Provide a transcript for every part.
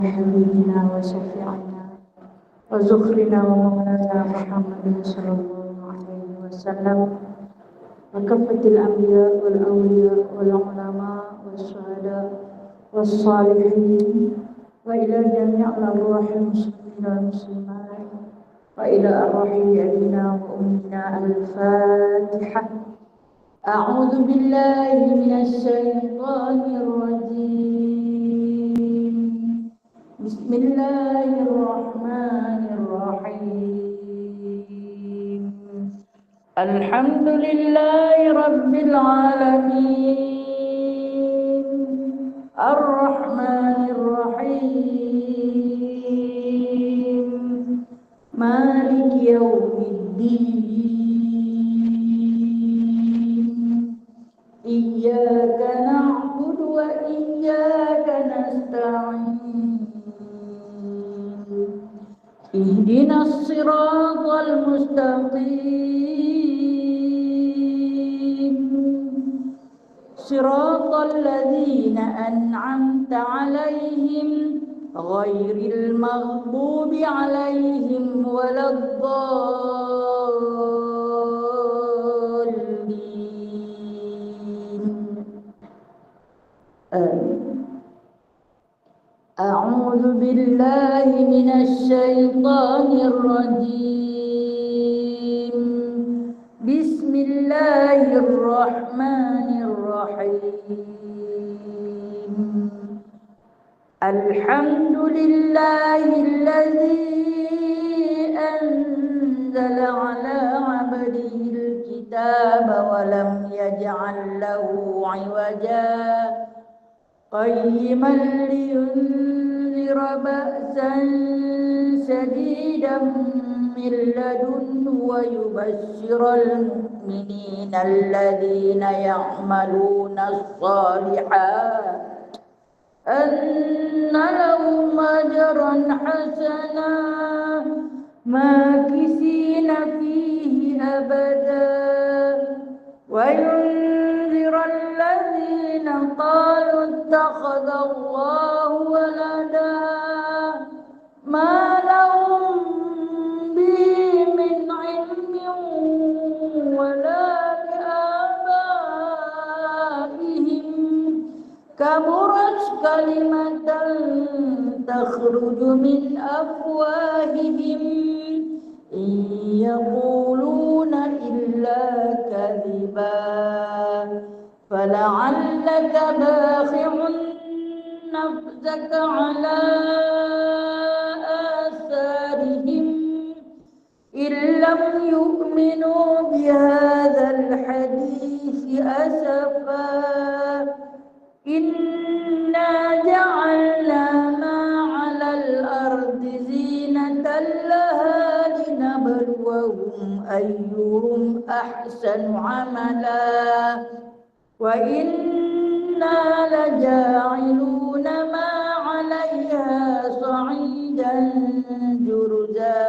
حبيبنا وشفيعنا وزخرنا ومولانا محمد صلى الله عليه وسلم وكافة الأنبياء والأولياء والعلماء والشهداء والصالحين وإلى جميع الأرواح المسلمين والمسلمات وإلى أرواح أبينا وأمنا. الفاتحة. أعوذ بالله من الشيطان الرجيم. بسم الله الرحمن الرحيم. الحمد لله رب العالمين الرحمن الرحيم مالك يوم الدين. إياك نعبد وإياك نستعين. اهدنا الصراط المستقيم صراط الذين أنعمت عليهم غير المغضوب عليهم ولا الضالين. أعوذ بالله من الشيطان الرجيم. بسم الله الرحمن الرحيم. الحمد لله الذي أنزل على عبده الكتاب ولم يجعل له عوجا قيما لينذر بأسا شديدا من لدنه ويبشر المؤمنين الذين يعملون الصالحات أن لهم أجرا حسنا ماكثين فيه أبدا وينذر الذين قالوا اتخذ الله ولدا ما لهم به من علم ولا لآبائهم كبرت كلمة تخرج من أفواههم إن يقولون إلا كذبا فلعلك باخع نفسك على آثارهم إن لم يؤمنوا بهذا الحديث أسفا إنا جعلنا ما على الأرض زينة لها لنبلوهم أيهم أحسن عملا وإنا لجاعلون ما عليها صعيدا جرزا.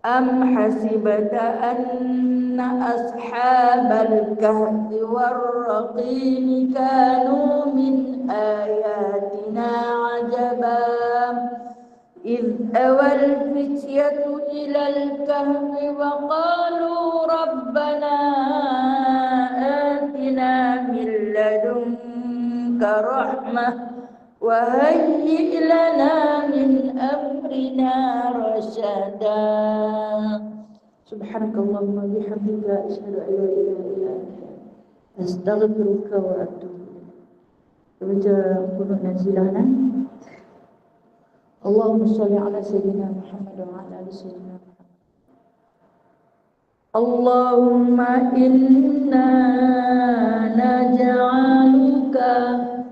أم حسبت أن أصحاب الكهف والرقيم كانوا من آياتنا عجبا إذ أوى الفتية إلى الكهف وقالوا ربنا آتنا من لدنك رحمة وهيئ لنا من أمرنا رشدا. سبحانك اللهم وبحمدك أشهد أن لا إله إلا أنت أستغفرك وأتوب إليك. Baca kunut nazilahna. Allahumma shalli ala sayyidina Muhammad wa ala ali sayyidina Muhammad. Allahumma inna naj'aluka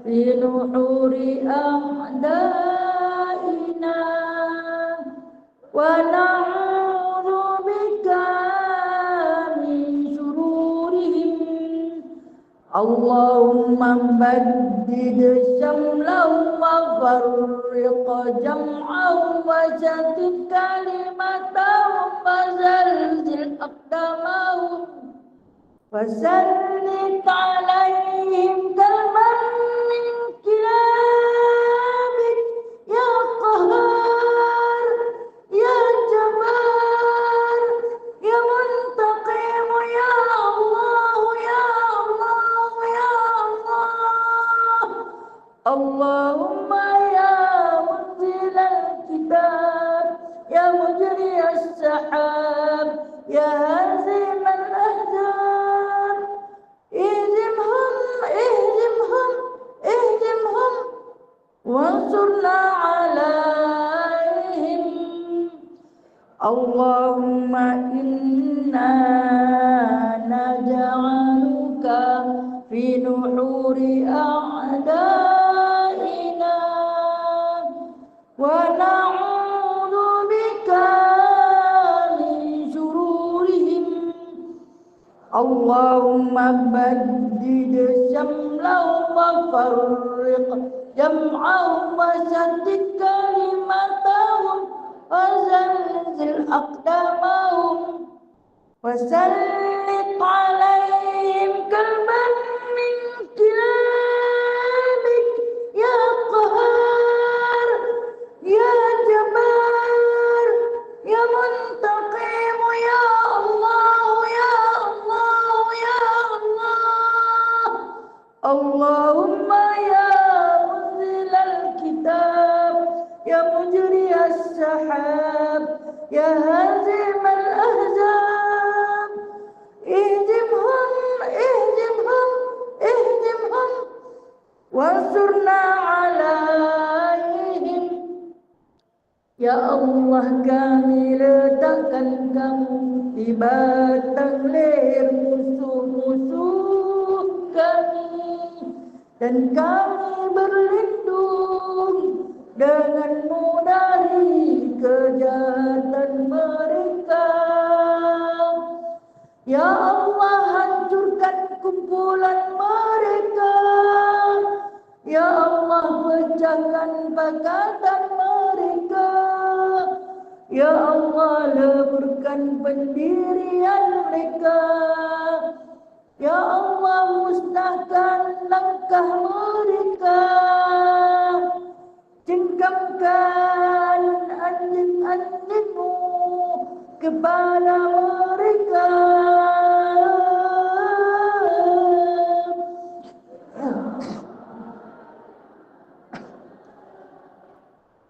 fi nuhuri a'daina wa na'udzu bika min shururihim. Allahumma baddid syamlahu wa farriq jam'ahu wa shatit kalimatahu wa zalzil aqdamahu wa sallit alaihim kalman min kilabik وانصرنا عليهم اللهم إنا نجعلك في نحور أعدائنا ونعوذ بك من شرورهم اللهم بدد شملهم وفرق جمعهم وشتت كلمتهم وزلزل أقدامهم وسلط عليهم كلبا من كلابك يا قهار يا جبار يا منتقم يا الله يا الله يا الله اللهم يا منزل الكتاب يا مجري السحاب يا هازم الأحزاب اهزمهم اهزمهم اهزمهم وانصرنا عليهم ya Allah kami letakkan kamu di batang leher musuh-musuh kami dan kami berlindung denganmu dari kejahatan mereka. Ya Allah hancurkan kumpulan mereka. Ya Allah pecahkan pakatan mereka. Ya Allah leburkan pendirian mereka. Ya Allah musnahkan langkah mereka. Cengkamkan anjing-anjingmu kepada mereka.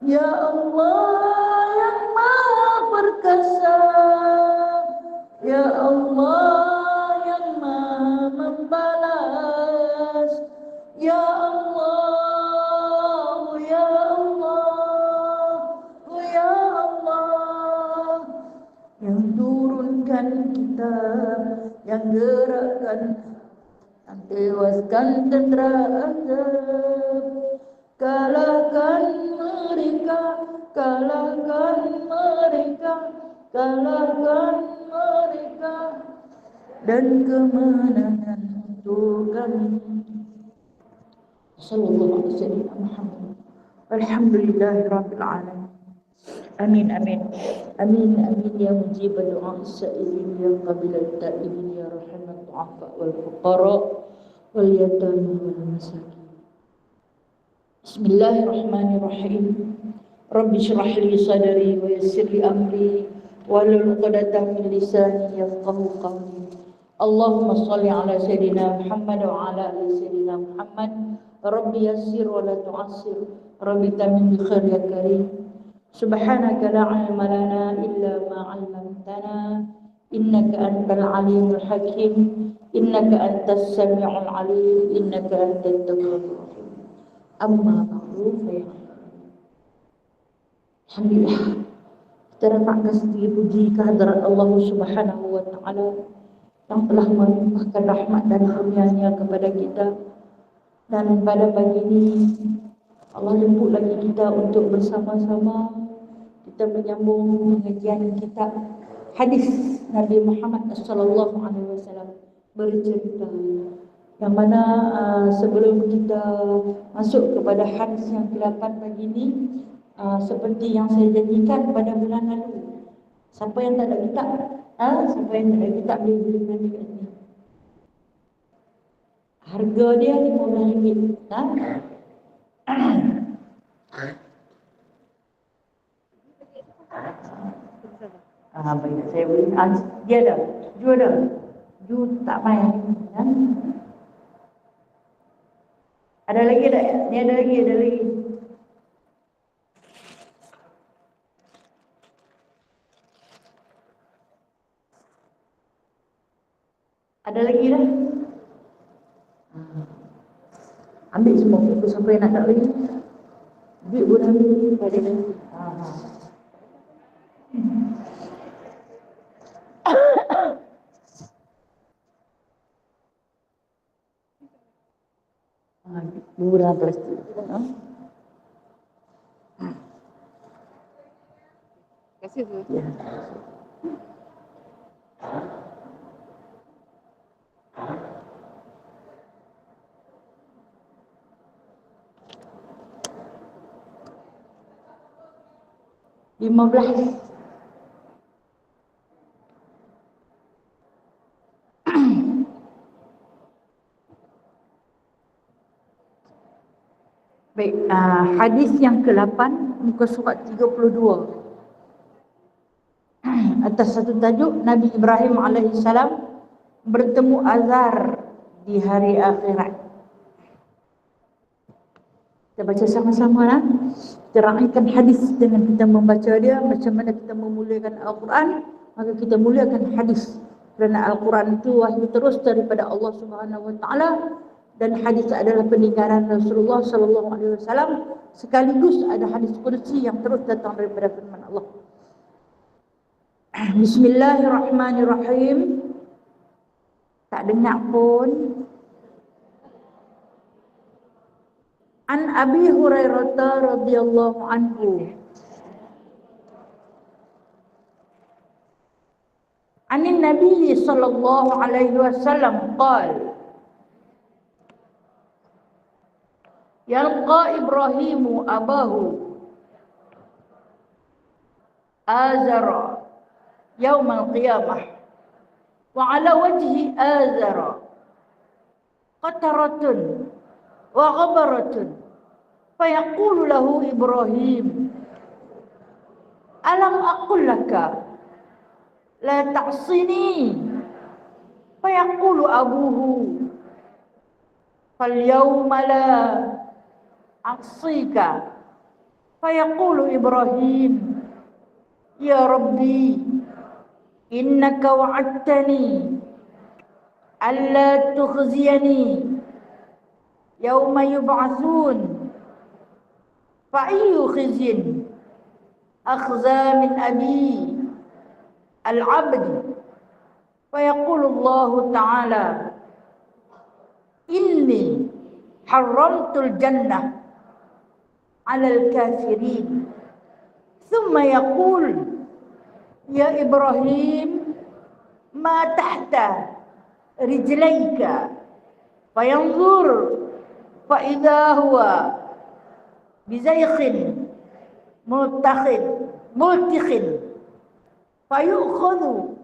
Ya Allah yang Maha Perkasa, Ya Allah yang Maha Membalas, Ya Allah, Ya Allah, Ya Allah, yang turunkan kitab, yang gerakkan, yang tewaskan tentera azab. Kalahkan mereka, kalahkan mereka, kalahkan mereka, dan kemenangan untuk kami. Sallallahu alaihi wasallam. Alhamdulillahirabbil alamin. Amin amin. Amin amin ya mujib doa as-sa'ilin ya qabil at-ta'ibin ya rahmat du'afa wal fuqara wal yatama wal masakin. Bismillahirrahmanirrahim. Rabbi shrah li sadri wa yassir li amri wahlul 'uqdatam min lisani yafqahu qawli. Allahumma shalli ala sayidina Muhammad wa ala ali sayidina Muhammad. Rabbi yassir wa la tu'assir. Rabbi tamim bil khair ya karim. Subhanaka la 'ilma lana illa ma 'allamtana innaka antal alimul hakim. Innaka antas sami'ul alim. Innaka antat tawwabur rahim. Amma ba'du fa alhamdulillah, kita datangkan segala puji kehadirat Allah Subhanahu wa taala yang telah melimpahkan rahmat dan karunia-Nya kepada kita. Dan pada pagi ini Allah jemput lagi kita untuk bersama-sama kita menyambung pengajian kitab hadis Nabi Muhammad sallallahu alaihi wasallam bercerita, yang mana sebelum kita masuk kepada hadis yang ke-8 pagi ini, seperti yang saya janjikan pada bulan lalu, siapa yang tak ada kitab, siapa yang tak ada kitab dia boleh beli kat sini. Harga dia RM15. Baik, saya beli. Dia dah, jual dah. Jual tak main. Ada lagi tak? Ni ada lagi, ada lagi. Ada lagi dah. Ambil semua buku siapa yang nak tak lagi. Duit bulan ni pada ni. Murah plastik. Kasih tu. Ya. $15. Baik, hadis yang ke-8 muka surat 32. Atas satu tajuk, Nabi Ibrahim alaihissalam bertemu Azar di hari akhirat. Kita baca sama-sama lah. Kita rangkaikan hadis dengan kita membaca dia. Macam mana kita memuliakan Al-Quran, maka kita muliakan hadis. Kerana Al-Quran itu wahyu terus daripada Allah Subhanahu Wa Taala, dan hadis adalah peninggalan Rasulullah Sallallahu Alaihi Wasallam. Sekaligus ada hadis qudsi yang terus datang daripada firman Allah. Bismillahirrahmanirrahim. Tak dengar pun. An Abi Hurairah radhiyallahu anhu. Anin Nabi sallallahu alaihi wasallam qala: Yalqa Ibrahimu abahu Azara yawmal qiyamah wa ala wajhi Azara qataratun wa ghabaratun fayaqulu lahu Ibrahim alam aqul laka la ta'sini fayaqulu abuhu fal yawma la a'sika fayaqulu Ibrahim ya Rabbi innaka wa'adtani alla tukhziyani yawma yub'atsun fa ayyu khizyin akhza min abi al-'abd fa yaqulu Allah ta'ala inni haramtul jannah 'ala al-kafirin thumma yaqul ya Ibrahim ma tahta rijlaika fayanzur fa idza huwa bizaykhin multikhin fayukhadhu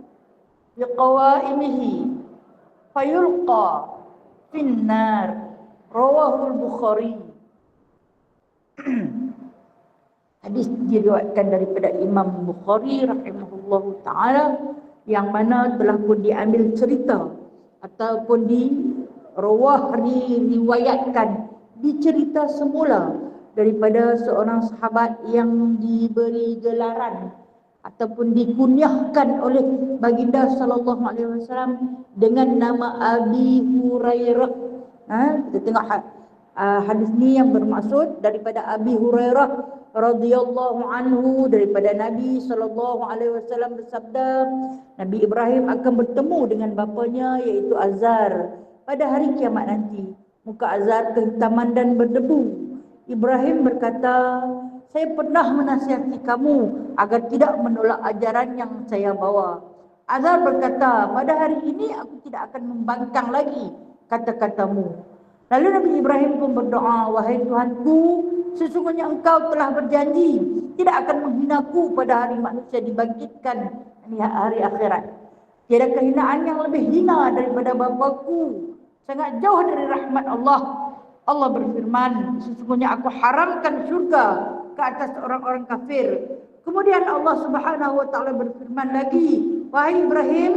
biqawaimihi fayulqa finnar rawahu al-Bukhari. Hadis diriwayatkan daripada Imam Bukhari rahimahullahu taala, yang mana telah pun diambil cerita ataupun diriwayatkan dicerita semula daripada seorang sahabat yang diberi gelaran ataupun dikunyahkan oleh baginda sallallahu alaihi wasallam dengan nama Abi Hurairah. Kita tengok hadis ni yang bermaksud daripada Abi Hurairah radhiyallahu anhu, daripada Nabi sallallahu alaihi wasallam bersabda, Nabi Ibrahim akan bertemu dengan bapanya iaitu Azar pada hari kiamat nanti. Muka Azar kehitaman dan berdebu. Ibrahim berkata, saya pernah menasihati kamu agar tidak menolak ajaran yang saya bawa. Azar berkata, pada hari ini aku tidak akan membangkang lagi kata-katamu. Lalu Nabi Ibrahim pun berdoa, wahai Tuhanku, sesungguhnya engkau telah berjanji tidak akan menghinaku pada hari manusia dibangkitkan di hari akhirat. Tiada kehinaan yang lebih hina daripada bapaku, sangat jauh dari rahmat Allah. Allah berfirman, sesungguhnya aku haramkan syurga ke atas orang-orang kafir. Kemudian Allah Subhanahu wa taala berfirman lagi, wahai Ibrahim,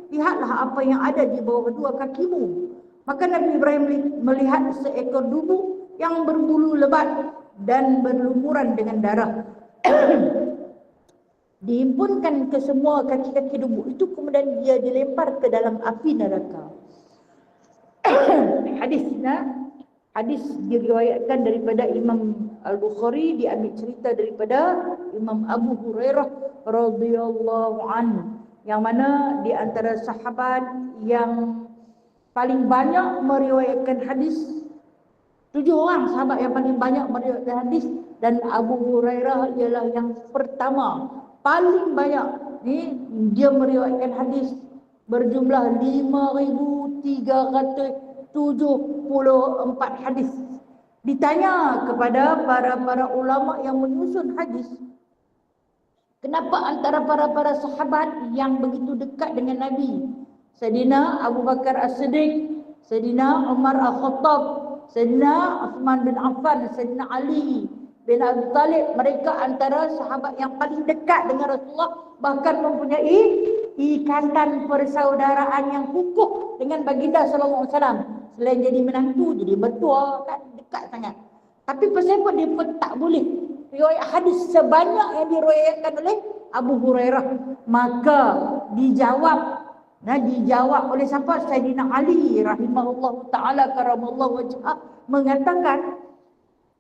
lihatlah apa yang ada di bawah kedua kakimu. Maka Nabi Ibrahim melihat seekor dubu yang berbulu lebat dan berlumuran dengan darah. Dihimpunkan ke semua kaki-kaki dubu itu, kemudian dia dilempar ke dalam api neraka. Hadis diriwayatkan daripada Imam Al-Bukhari, diambil cerita daripada Imam Abu Hurairah radhiyallahu anhu, yang mana di antara sahabat yang paling banyak meriwayatkan hadis, 7 orang sahabat yang paling banyak meriwayatkan hadis, dan Abu Hurairah ialah yang pertama paling banyak ni, dia meriwayatkan hadis berjumlah 5,374 hadis. Ditanya kepada para ulama yang menyusun hadis, kenapa antara para sahabat yang begitu dekat dengan Nabi, Sayyidina Abu Bakar As-Siddiq, Sayyidina Umar Al-Khattab, Sayyidina Uthman bin Affan, Sayyidina Ali bin Abi Talib, mereka antara sahabat yang paling dekat dengan Rasulullah, bahkan mempunyai ikatan persaudaraan yang kukuh dengan baginda sallallahu alaihi wasallam. Selain jadi menantu, jadi mertua, kan dekat sangat. Tapi pasal apa dia pun tak boleh riwayat hadis sebanyak yang diriwayatkan oleh Abu Hurairah? Maka dijawab oleh siapa? Sayyidina Ali rahimahullahu taala karamallahu wajhah, mengatakan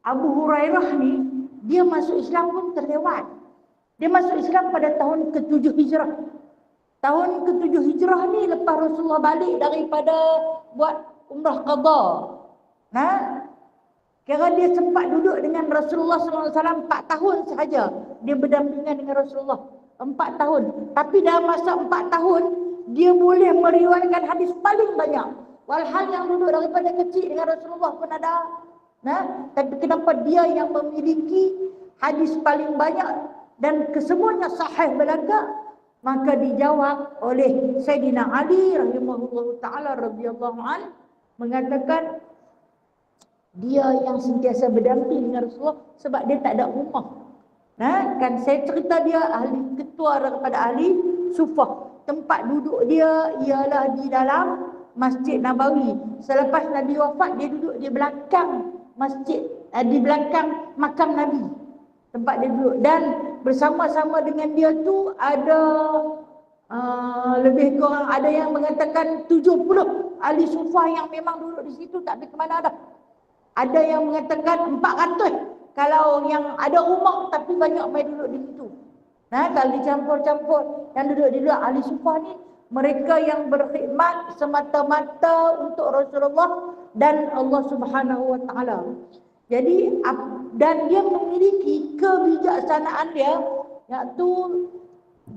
Abu Hurairah ni dia masuk Islam pun terlewat. Dia masuk Islam pada tahun ke-7 Hijrah. Tahun ke-7 Hijrah ni lepas Rasulullah balik daripada buat umrah qada. Kira dia sempat duduk dengan Rasulullah SAW 4 tahun sahaja. Dia berdampingan dengan Rasulullah 4 tahun. Tapi dalam masa 4 tahun, dia boleh meriwayatkan hadis paling banyak. Walhal yang duduk daripada kecil dengan Rasulullah pun ada. Tapi kenapa dia yang memiliki hadis paling banyak dan kesemuanya sahih belaka? Maka dijawab oleh Sayyidina Ali rahimahullahu ta'ala radhiyallahu an, mengatakan dia yang sentiasa berdamping dengan Rasulullah sebab dia tak ada rumah. Kan saya cerita dia ahli ketua daripada ahli Sufah. Tempat duduk dia ialah di dalam Masjid Nabawi. Selepas Nabi wafat, dia duduk di belakang masjid, di belakang makam Nabi, tempat dia duduk. Dan bersama-sama dengan dia tu ada lebih kurang, ada yang mengatakan 70 ahli Sufah yang memang duduk di situ, tak pergi ke mana dah. Ada yang mengatakan 400 kalau yang ada rumah, tapi banyak main duduk di situ. Kalau dicampur-campur yang duduk di luar ahli Sufah ni, mereka yang berkhidmat semata-mata untuk Rasulullah dan Allah Subhanahu wa taala. Jadi dan dia memiliki kebijaksanaan dia, iaitu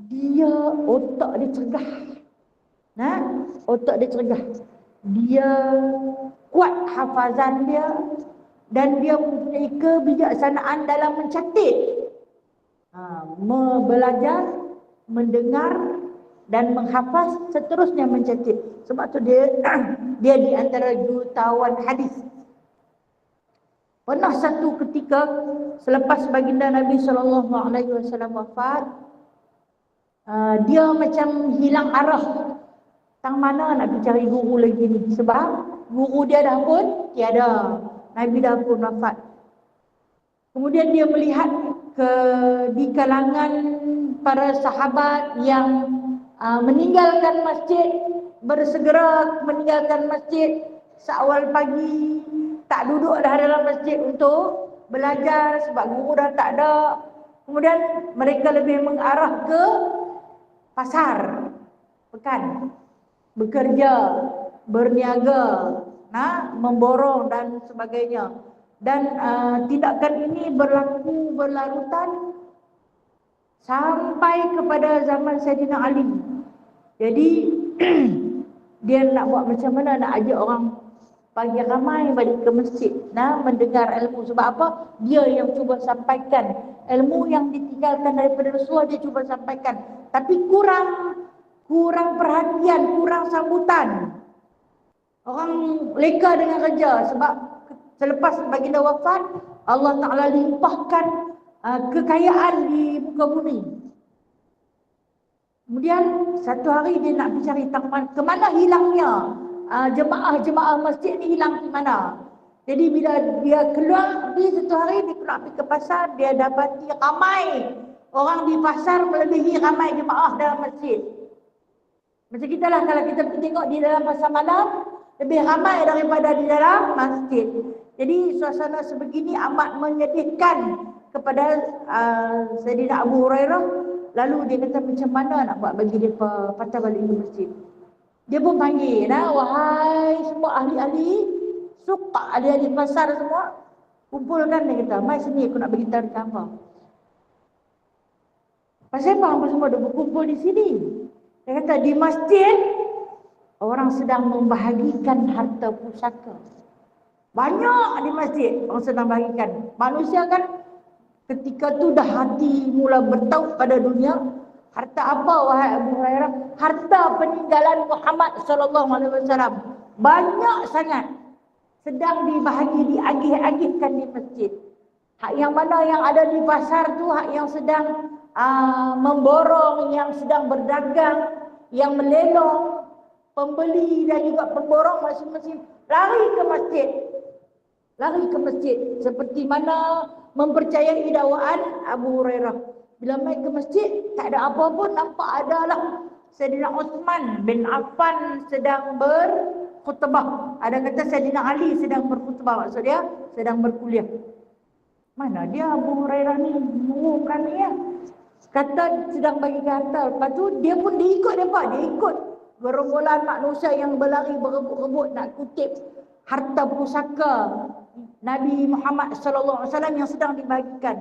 dia otak dia cergah. Otak dia cergah. Dia kuat hafazan dia, dan dia mempunyai kebijaksanaan dalam mencatat, belajar, mendengar dan menghafaz, seterusnya mencatat. Sebab tu dia di antara jutawan hadis. Pernah satu ketika selepas baginda Nabi SAW wafat, dia macam hilang arah. Tang mana nak pergi cari guru lagi ni, sebab guru dia dah pun tiada, Nabi dah pun wafat. Kemudian dia melihat di kalangan para sahabat yang meninggalkan masjid, bersegera meninggalkan masjid seawal pagi, tak duduk dah dalam masjid untuk belajar sebab guru dah tak ada. Kemudian mereka lebih mengarah ke pasar, pekan, bekerja, berniaga, memborong dan sebagainya. Dan tindakan ini berlaku berlarutan sampai kepada zaman Sayyidina Ali. Jadi dia nak buat macam mana, nak ajak orang pagi ramai balik ke masjid, mendengar ilmu. Sebab apa? Dia yang cuba sampaikan ilmu yang ditinggalkan daripada Rasulullah, dia cuba sampaikan. Tapi kurang perhatian, kurang sambutan. Orang leka dengan kerja sebab selepas baginda wafat, Allah Ta'ala limpahkan kekayaan di muka bumi. Kemudian satu hari dia nak mencari ke mana hilangnya jemaah-jemaah masjid ni, hilang di mana. Jadi bila dia keluar satu hari, dia keluar pergi ke pasar, dia dapati ramai orang di pasar melebihi ramai jemaah dalam masjid. Macam kita lah, kalau kita pergi tengok di dalam pasar malam, lebih ramai daripada di dalam masjid. Jadi suasana sebegini amat menyedihkan kepada Sayyidina Abu Hurairah. Lalu dia kata macam mana nak buat bagi dia patah balik ke masjid. Dia pun panggil, wahai semua ahli-ahli suka, ahli-ahli pasar semua, kumpulkan. Dia kata, mai sini aku nak beritahu dekat hangpa. Pasal apa hangpa semua dah berkumpul di sini? Dia kata di masjid orang sedang membahagikan harta pusaka. Banyak di masjid orang sedang bahagikan. Manusia kan ketika tu dah hati mula bertaut pada dunia. Harta apa wahai Abu Hurairah? Harta peninggalan Muhammad sallallahu alaihi wasallam. Banyak sangat sedang dibahagi, diagih-agihkan di masjid. Hak yang mana yang ada di pasar tu, hak yang sedang memborong, yang sedang berdagang, yang melelong, pembeli dan juga pemborong masing-masing lari ke masjid. Lari ke masjid seperti mana mempercayai dakwaan Abu Hurairah. Bila mai ke masjid tak ada apa pun, nampak adalah Sayyidina Uthman bin Affan sedang berkhutbah. Ada kata Sayyidina Ali sedang berkhutbah, maksud dia sedang berkuliah. Mana dia Abu Hurairah ni mengumumkan ni ya. Kata sedang bagi harta. Lepas tu dia pun diikut depa, dia ikut gerombolan manusia yang berlari berebut-rebut nak kutip harta pusaka Nabi Muhammad sallallahu alaihi wasallam yang sedang dibagikan.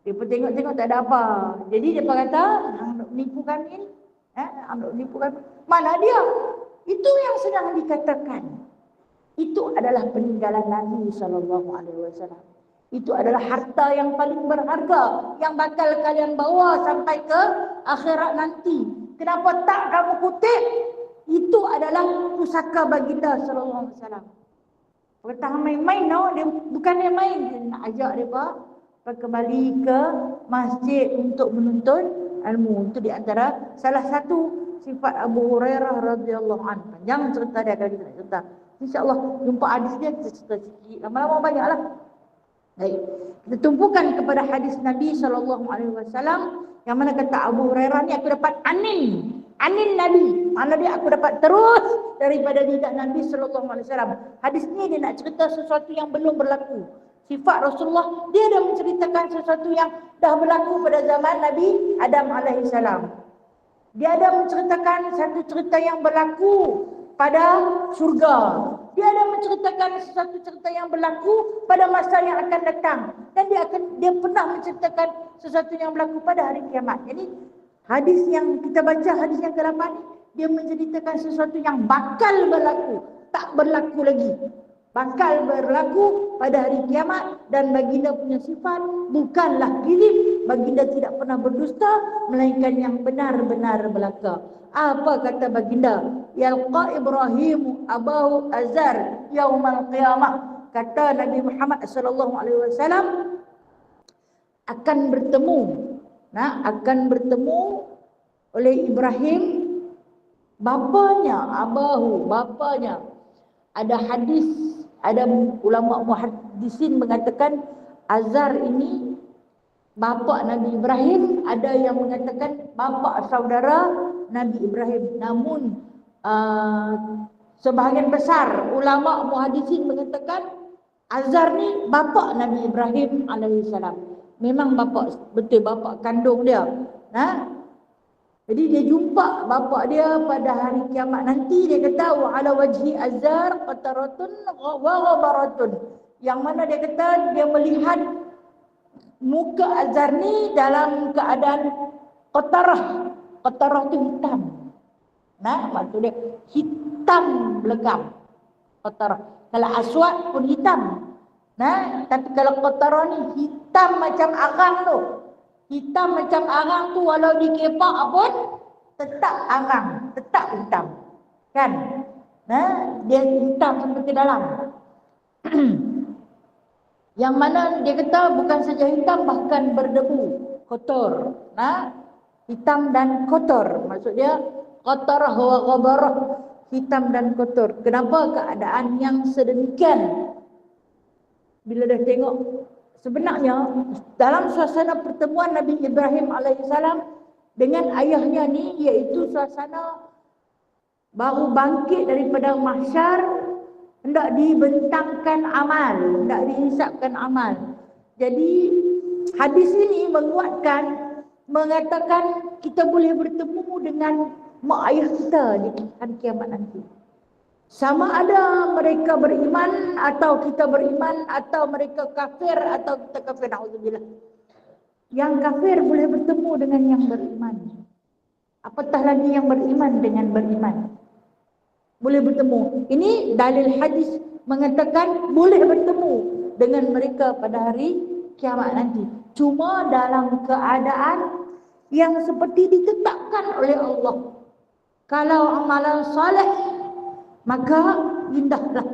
Dia pun tengok-tengok tak ada apa. Jadi dia kata, hang nak menipu kami ni? Hang nak menipu kami? Mana dia? Itu yang sedang dikatakan. Itu adalah peninggalan Nabi sallallahu alaihi wasallam. Itu adalah harta yang paling berharga yang bakal kalian bawa sampai ke akhirat nanti. Kenapa tak kamu kutip? Itu adalah pusaka baginda sallallahu alaihi wasallam. Kata main-main dia bukannya main, dia nak ajak depa kembali ke masjid untuk menuntut ilmu. Itu di antara salah satu sifat Abu Hurairah radhiyallahu anhu. Panjang cerita dia kalau kita nak cerita. Insya-Allah jumpa hadis dia kita cerita sikit. Lama-lama banyaklah. Baik. Kita tumpukan kepada hadis Nabi sallallahu alaihi wasallam yang mana kata Abu Hurairah ni aku dapat anin Nabi. Mana dia aku dapat terus daripada lidah Nabi sallallahu alaihi wasallam. Hadis ni dia nak cerita sesuatu yang belum berlaku. Sifat Rasulullah, dia dah menceritakan sesuatu yang dah berlaku pada zaman Nabi Adam alaihi salam. Dia ada menceritakan satu cerita yang berlaku pada surga. Dia ada menceritakan sesuatu cerita yang berlaku pada masa yang akan datang. Dan dia pernah menceritakan sesuatu yang berlaku pada hari kiamat. Jadi hadis yang kita baca, hadis yang ke-8 ni, dia menceritakan sesuatu yang bakal berlaku, tak berlaku lagi. Bakal berlaku pada hari kiamat. Dan baginda punya sifat bukanlah kirim. Baginda tidak pernah berdusta, melainkan yang benar-benar belaka. Apa kata baginda? Yalqa Ibrahim abahu azar yaumal qiyamah. Kata Nabi Muhammad sallallahu alaihi wasallam akan bertemu oleh Ibrahim bapanya, bapanya. Ada hadis, ada ulama muhaddisin mengatakan Azar ini bapa Nabi Ibrahim, ada yang mengatakan bapa saudara Nabi Ibrahim. Namun sebahagian besar ulama muhaddisin mengatakan Azar ni bapa Nabi Ibrahim alaihissalam. Memang bapa, betul bapa kandung dia. Jadi dia jumpa bapa dia pada hari kiamat nanti. Dia kata wa ala wajhi Azar qataratun wa ghabaratun. Yang mana dia kata dia melihat muka Azar ni dalam keadaan qatarah. Qatarah tu hitam. Maksud dia hitam belegam. Qatarah. Kalau aswad pun hitam. Tapi kalau qatarah ni hitam macam arang tu. Hitam macam arang tu, walau dikepak pun tetap arang, tetap hitam. Kan? Dia hitam sampai ke dalam. Yang mana dia kata bukan saja hitam, bahkan berdebu, kotor. Hitam dan kotor. Maksud dia qatarah wa ghabarah, hitam dan kotor. Kenapa keadaan yang sedemikian? Bila dah tengok, sebenarnya dalam suasana pertemuan Nabi Ibrahim alaihissalam dengan ayahnya ni, iaitu suasana baru bangkit daripada mahsyar, hendak dibentangkan amal, hendak dihisapkan amal. Jadi hadis ini menguatkan, mengatakan kita boleh bertemu dengan mak ayah kita di hari kiamat nanti. Sama ada mereka beriman atau kita beriman, atau mereka kafir atau kita kafir, na'udzubillah. Yang kafir boleh bertemu dengan yang beriman. Apatah lagi yang beriman dengan beriman. Boleh bertemu. Ini dalil hadis mengatakan boleh bertemu dengan mereka pada hari kiamat nanti. Cuma dalam keadaan yang seperti ditetapkan oleh Allah. Kalau amalan saleh, maka indahlah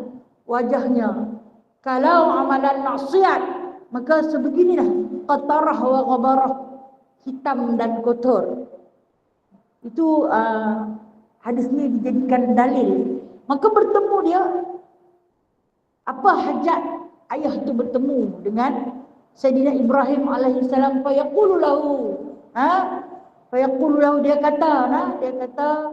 wajahnya. Kalau amalan maksiat, maka sebeginilah qatarah wa ghabarah, hitam dan kotor. Itu hadis ini dijadikan dalil. Maka bertemu dia, apa hajat ayah itu bertemu dengan Sayyidina Ibrahim alaihissalam? Fayaqulu lahu, fayaqulu lahu, dia kata,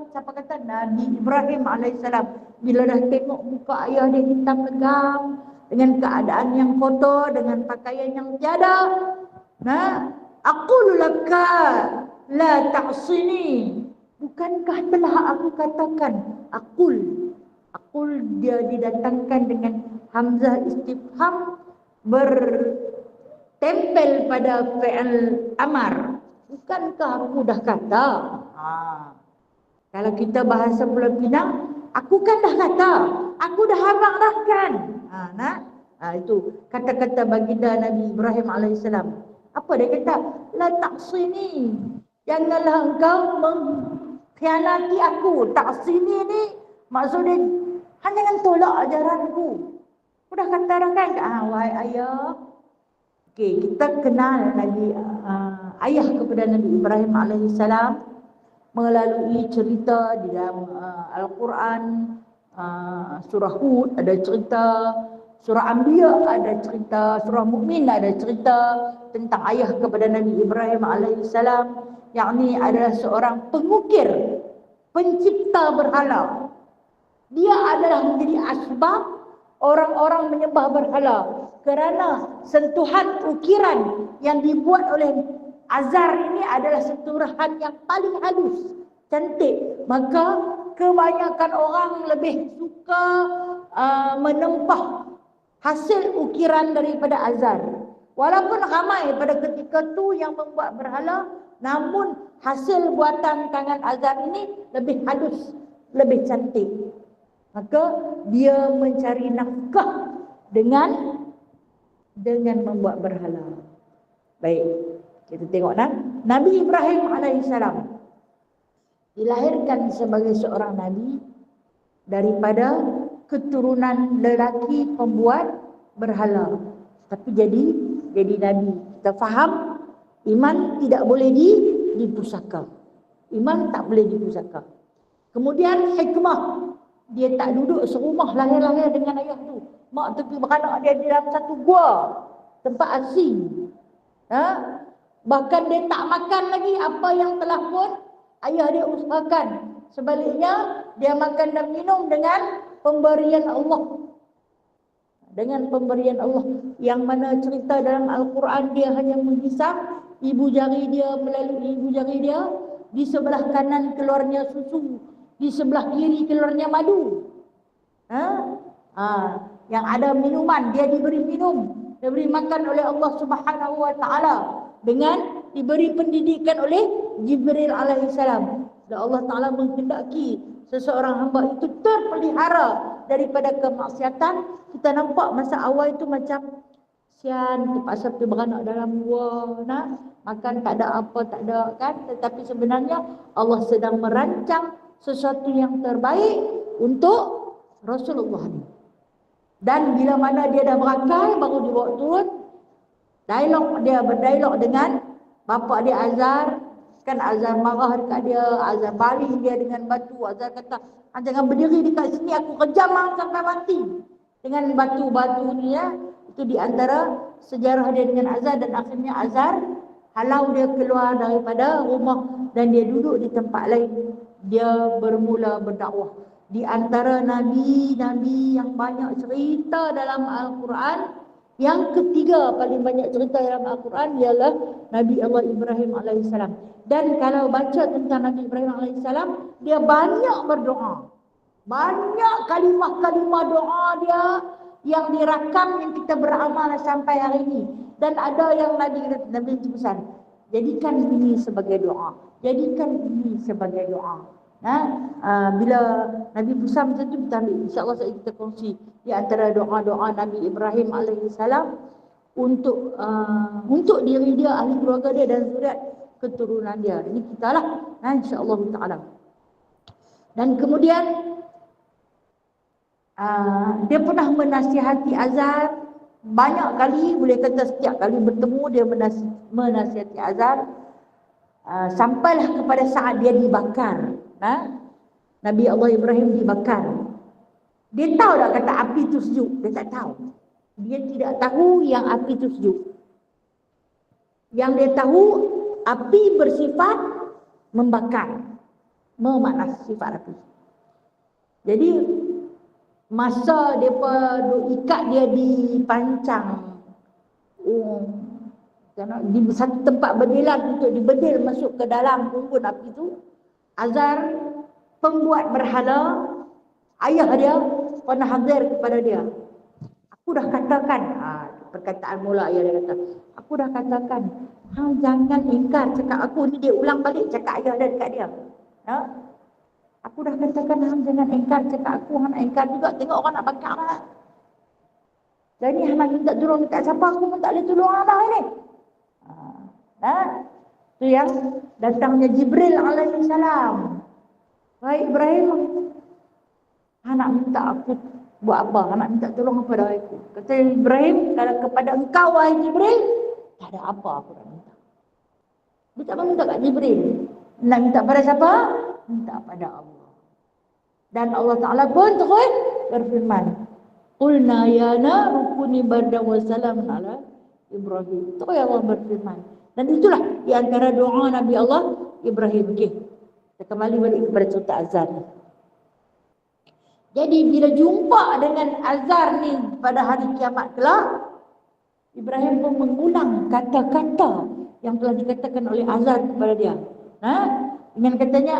siapa kata? Nabi Ibrahim alaihissalam. Bila dah tengok muka ayah dia hitam legam, dengan keadaan yang kotor, dengan pakaian yang tiada, aqulu laka la ta'sini, bukankah telah aku katakan? Aqul dia didatangkan dengan hamzah istifham bertempel pada fi'il amar. Bukankah aku dah kata? Kalau kita bahasa Pulau Pinang, aku kan dah kata, aku dah abang-abangkan. Itu kata-kata baginda Nabi Ibrahim alaihissalam. Apa dia kata? La ta'sini, janganlah engkau mengkhianati aku. Ta'sini ni maksudnya jangan tolak ajaranku. Aku dah kata dah kan? Wahai ayah. Okey, kita kenal Nabi ayah kepada Nabi Ibrahim alaihissalam melalui cerita di dalam Al-Quran. Surah Hud ada cerita, surah Anbiya ada cerita, surah Mukmin ada cerita tentang ayah kepada Nabi Ibrahim alaihissalam, yakni adalah seorang pengukir, pencipta berhala. Dia adalah menjadi asbab orang-orang menyembah berhala kerana sentuhan ukiran yang dibuat oleh Azar ini adalah sentuhan yang paling halus, cantik. Maka kebanyakan orang lebih suka menempah hasil ukiran daripada Azar. Walaupun ramai pada ketika tu yang membuat berhala, namun hasil buatan tangan Azar ini lebih halus, lebih cantik. Maka dia mencari nafkah dengan membuat berhala. Baik, kita tengok Nabi Ibrahim alaihissalam dilahirkan sebagai seorang nabi daripada keturunan lelaki pembuat berhala, tapi jadi nabi. Kita faham iman tidak boleh dipusaka. Iman tak boleh dipusaka. Kemudian hikmah, dia tak duduk serumah lahir-lahir dengan ayah tu. Mak tepi beranak dia di dalam satu gua, tempat asing. Bahkan dia tak makan lagi apa yang telah pun ayah dia usahakan. Sebaliknya, dia makan dan minum dengan pemberian Allah. Dengan pemberian Allah. Yang mana cerita dalam Al-Quran, dia hanya menghisap ibu jari dia, melalui ibu jari dia. Di sebelah kanan keluarnya susu, di sebelah kiri keluarnya madu. Yang ada minuman, dia diberi minum, diberi makan oleh Allah Subhanahu wa taala, dengan diberi pendidikan oleh Jibril alaihissalam. Dan Allah Ta'ala menghendaki seseorang hamba itu terpelihara daripada kemaksiatan. Kita nampak masa awal itu macam sian, terpaksa pergi beranak dalam gua, makan tak ada apa, tak ada kan. Tetapi sebenarnya Allah sedang merancang sesuatu yang terbaik untuk Rasulullah ni. Dan bila mana dia dah berakal, baru dibawa turun. Dia berdialog dengan bapa dia Azar. Kan Azar marah dekat dia, Azar baling dia dengan batu. Azar kata, jangan berdiri dekat sini, aku kejam sampai mati. Dengan batu-batu ni itu di antara sejarah dia dengan Azar. Dan akhirnya Azar halau dia keluar daripada rumah dan dia duduk di tempat lain. Dia bermula berdakwah. Di antara nabi-nabi yang banyak cerita dalam Al-Quran, yang ketiga paling banyak cerita dalam Al-Quran ialah Nabi Allah Ibrahim alaihissalam. Dan kalau baca tentang Nabi Ibrahim alaihissalam, dia banyak berdoa. Banyak kalimah-kalimah doa dia yang dirakam, yang kita beramal sampai hari ini. Dan ada yang Nabi pesan, jadikan ini sebagai doa. Jadikan ini sebagai doa. Bila Nabi pesan macam tu, kita ambil, insyaAllah kita kongsi di antara doa-doa Nabi Ibrahim alaihissalam untuk diri dia, ahli keluarga dia dan zuriat keturunan dia. Ini kita lah, insyaAllah ta'ala. Dan kemudian dia pernah menasihati Azar banyak kali, boleh kata setiap kali bertemu dia menasihati Azar, sampailah kepada saat dia dibakar. Nabi Allah Ibrahim dibakar. Dia tahu tak kata api itu sejuk? Dia tak tahu. Dia tidak tahu yang api itu sejuk. Yang dia tahu, api bersifat membakar, memanas sifat api. Jadi masa mereka ikat dia di pancang, di satu tempat berdilan untuk dibedil masuk ke dalam unggun api itu, Azar, pembuat berhala, ayah dia pernah hadir kepada dia. Aku dah katakan, perkataan mula ayah dia kata, aku dah katakan, hang jangan ingkar cakap aku ni. Dia ulang balik cakap ayah dia dekat dia. Aku dah katakan hang jangan ingkar cakap aku. Hang nak ingkar juga, tengok orang nak bakar lah. Jadi hang nak minta tolong dekat siapa, aku pun tak boleh tolong hang dah ini. Itu yang datangnya Jibril alaihissalam. Baik Ibrahim, hang nak minta aku buat apa? Hang nak minta tolong apa dah aku? Kata Ibrahim, kalau kepada engkau wahai Jibril, tak ada apa aku nak minta. Dia tak minta kat Jibril. Nak minta pada siapa? Minta pada Allah. Dan Allah Ta'ala pun terus berfirman, Qulna ya naru kuni bardan wa salaman ala Ibrahim. Terus Allah berfirman. Dan itulah di antara doa Nabi Allah Ibrahim. Okey. Kita kembali balik kepada cerita Azar ni. Jadi bila jumpa dengan Azar ni pada hari kiamat kelak, Ibrahim pun mengulang kata-kata yang telah dikatakan oleh Azar kepada dia. Dengan katanya,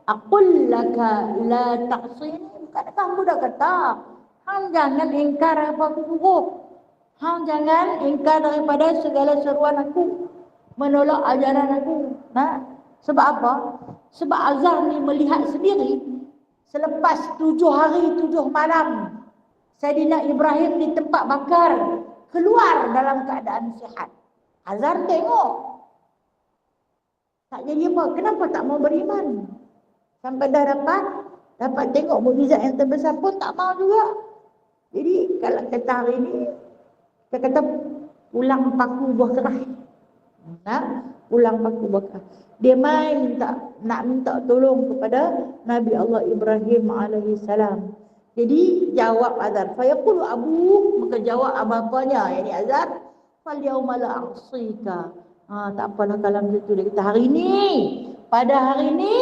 aqul laka la ta'sini. Bukankah aku dah kata, hang jangan ingkar apa aku suruh. Hang jangan ingkar daripada segala seruan aku, menolak ajaran aku. Sebab apa? Sebab Azar ni melihat sendiri, selepas 7 hari 7 malam Saidina Ibrahim di tempat bakar, keluar dalam keadaan sihat. Azar tengok, tak jadi apa? Kenapa tak mau beriman? Sampai dah dapat tengok mukjizat yang terbesar pun tak mau juga. Jadi kalau kata hari ni, kita kata ulang paku buah kerah. Ulang paku buah kerah. Dia main nak minta tolong kepada Nabi Allah Ibrahim alaihissalam. Jadi jawab Azar, fa yaqulu abu, maka jawab bapanya, yakni Azar, fal yauma la a'sika. Tak apalah kalau macam tu. Dia kata pada hari ni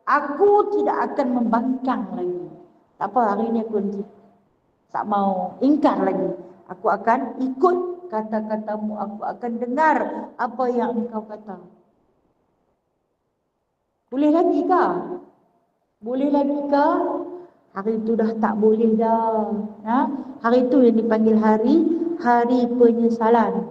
aku tidak akan membangkang lagi. Tak apa, hari ni aku tak mau ingkar lagi. Aku akan ikut kata-katamu, aku akan dengar apa yang engkau kata. Boleh lagi kah? Boleh lagi kah? Hari itu dah tak boleh dah. Hari itu yang dipanggil hari penyesalan.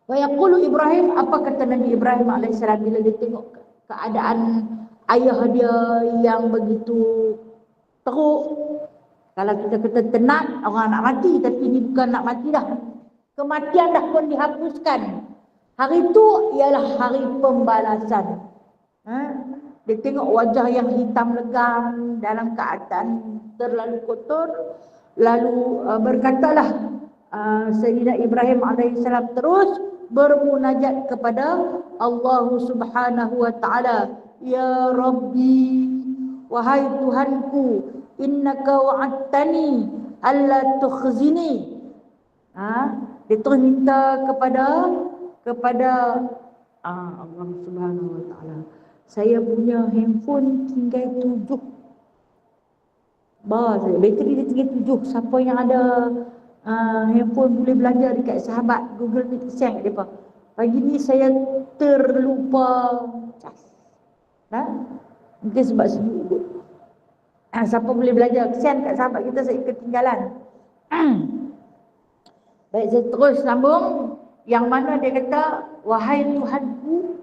Wa yaqulu Ibrahim, apa kata Nabi Ibrahim alaihissalam bila dia tengok keadaan ayah dia yang begitu teruk. Kalau kita kata tenat, orang nak mati, tapi ini bukan nak mati dah. Kematian dah pun dihapuskan. Hari itu ialah hari pembalasan. Dia tengok wajah yang hitam legam dalam keadaan terlalu kotor. Lalu berkatalah Sayyidina Ibrahim alaihissalam terus bermunajat kepada Allah Subhanahu wa taala, ya Rabbi, wahai Tuhanku, innaka wa'adtani alla tukhzini. Dia terus minta kepada Allah Subhanahu wa taala, saya punya handphone tinggal 7. Bateri dia 37. Siapa yang ada handphone boleh belajar dekat sahabat Google Meet, share kat depa. Pagi ni saya terlupa cas. Mungkin sebab sibuk kot. Siapa boleh belajar, kesian kat sahabat kita, saya ketinggalan. Baik, saya terus sambung. Yang mana dia kata, wahai Tuhanku,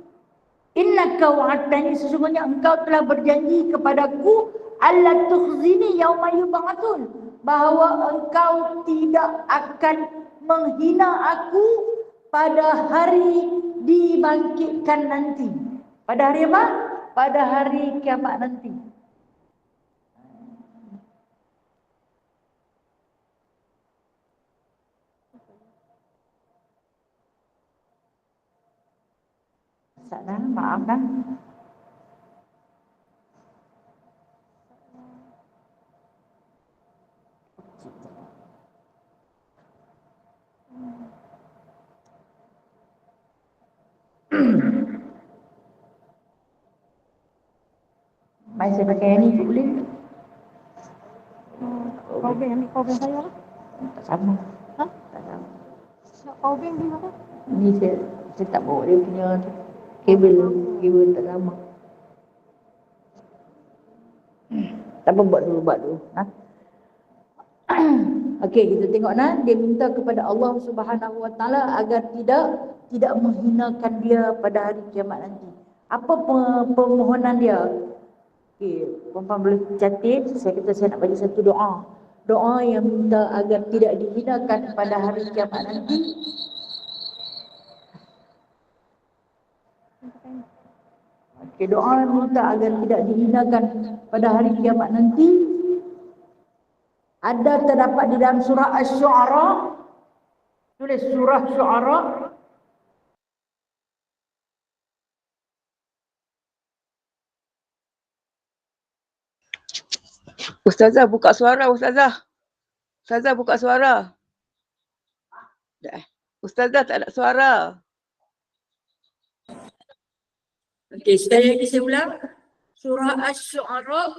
innaka wa'adtani, sesungguhnya engkau telah berjanji kepadaku, alla tukhzini yauma yub'atsun, bahawa engkau tidak akan menghina aku pada hari dibangkitkan nanti. Pada hari apa? Pada hari kiamat nanti. Salah, maaf dah. Mai saya pakai yang ni boleh? Powerbank, ambil powerbank saya lah. Tak sama. Ha? Tak sama. Nak powerbank di mana? Ni saya tak bawa dia punya kabel tak sama. Tak apa, buat dulu. Okey, kita tengok dia minta kepada Allah Subhanahu Wa Taala agar tidak menghinakan dia pada hari kiamat nanti. Apa permohonan dia? Okey, puan-puan boleh catat. Saya kata saya nak bagi satu doa. Doa yang minta agar tidak dihinakan pada hari kiamat nanti. Okey, doa minta agar tidak dihinakan pada hari kiamat nanti ada terdapat di dalam surah Asy-Syu'ara. Tulis surah Syu'ara. Ustazah buka suara, Ustazah. Ustazah buka suara. Ustazah tak ada suara. Okey, sekali lagi saya ulang. Surah Asy-Syu'ara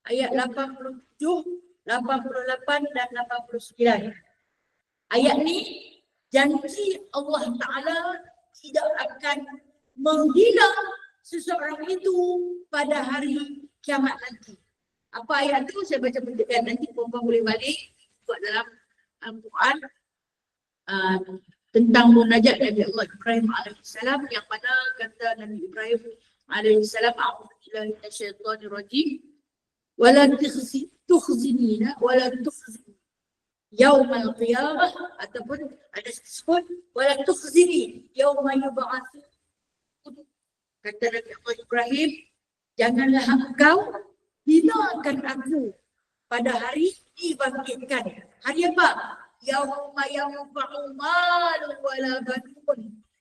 ayat 87, 88 dan 89. Ayat ni janji Allah Ta'ala tidak akan menghina seseorang itu pada hari kiamat nanti. Apa ayat tu? Saya baca pendekat nanti puan-puan boleh balik buat dalam Al-Quran tentang munajat Nabi Allah Ibrahim AS, yang mana kata Nabi Ibrahim AS, a'udzubillahi minasyaitonirrajim, wala tukhzinina wala tukhzini yaumal qiyamah, ataupun ada disebut wala tukhzini yauma yub'atsun. Kata Nabi Allah Ibrahim, janganlah engkau hinakan aku pada hari dibangkitkan. Hari apa? Yauma yanfa'u malun wala banun,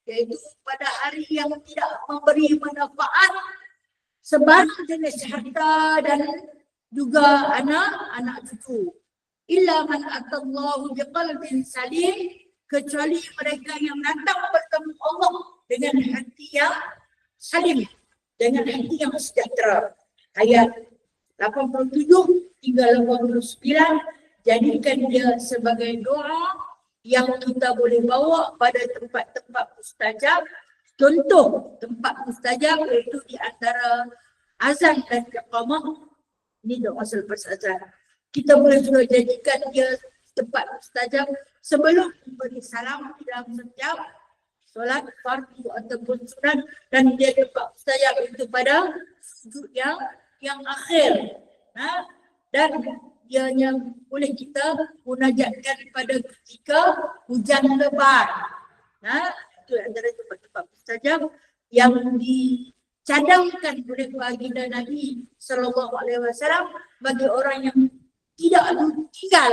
iaitu pada hari yang tidak memberi manfaat sebarang jenis harta dan juga anak cucu. Illa man atallahu biqalbin salim, kecuali mereka yang datang bertemu Allah dengan hati yang salim, dengan hati yang sejahtera. Ayat 87 hingga 89, jadikan dia sebagai doa yang kita boleh bawa pada tempat-tempat mustajab. Contoh tempat mustajab iaitu di antara azan dan iqamah. Ini doa selepas azan. Kita boleh juga jadikan dia tempat mustajab sebelum memberi salam di dalam setiap solat fardu ataupun sunat, dan dia tempat mustajab itu pada sujud yang akhir. Dan ianya boleh kita munajatkan pada ketika hujan lebat. Itu antara tempat-tempat mustajab yang dicadangkan oleh baginda Nabi SAW bagi orang yang tidak tinggal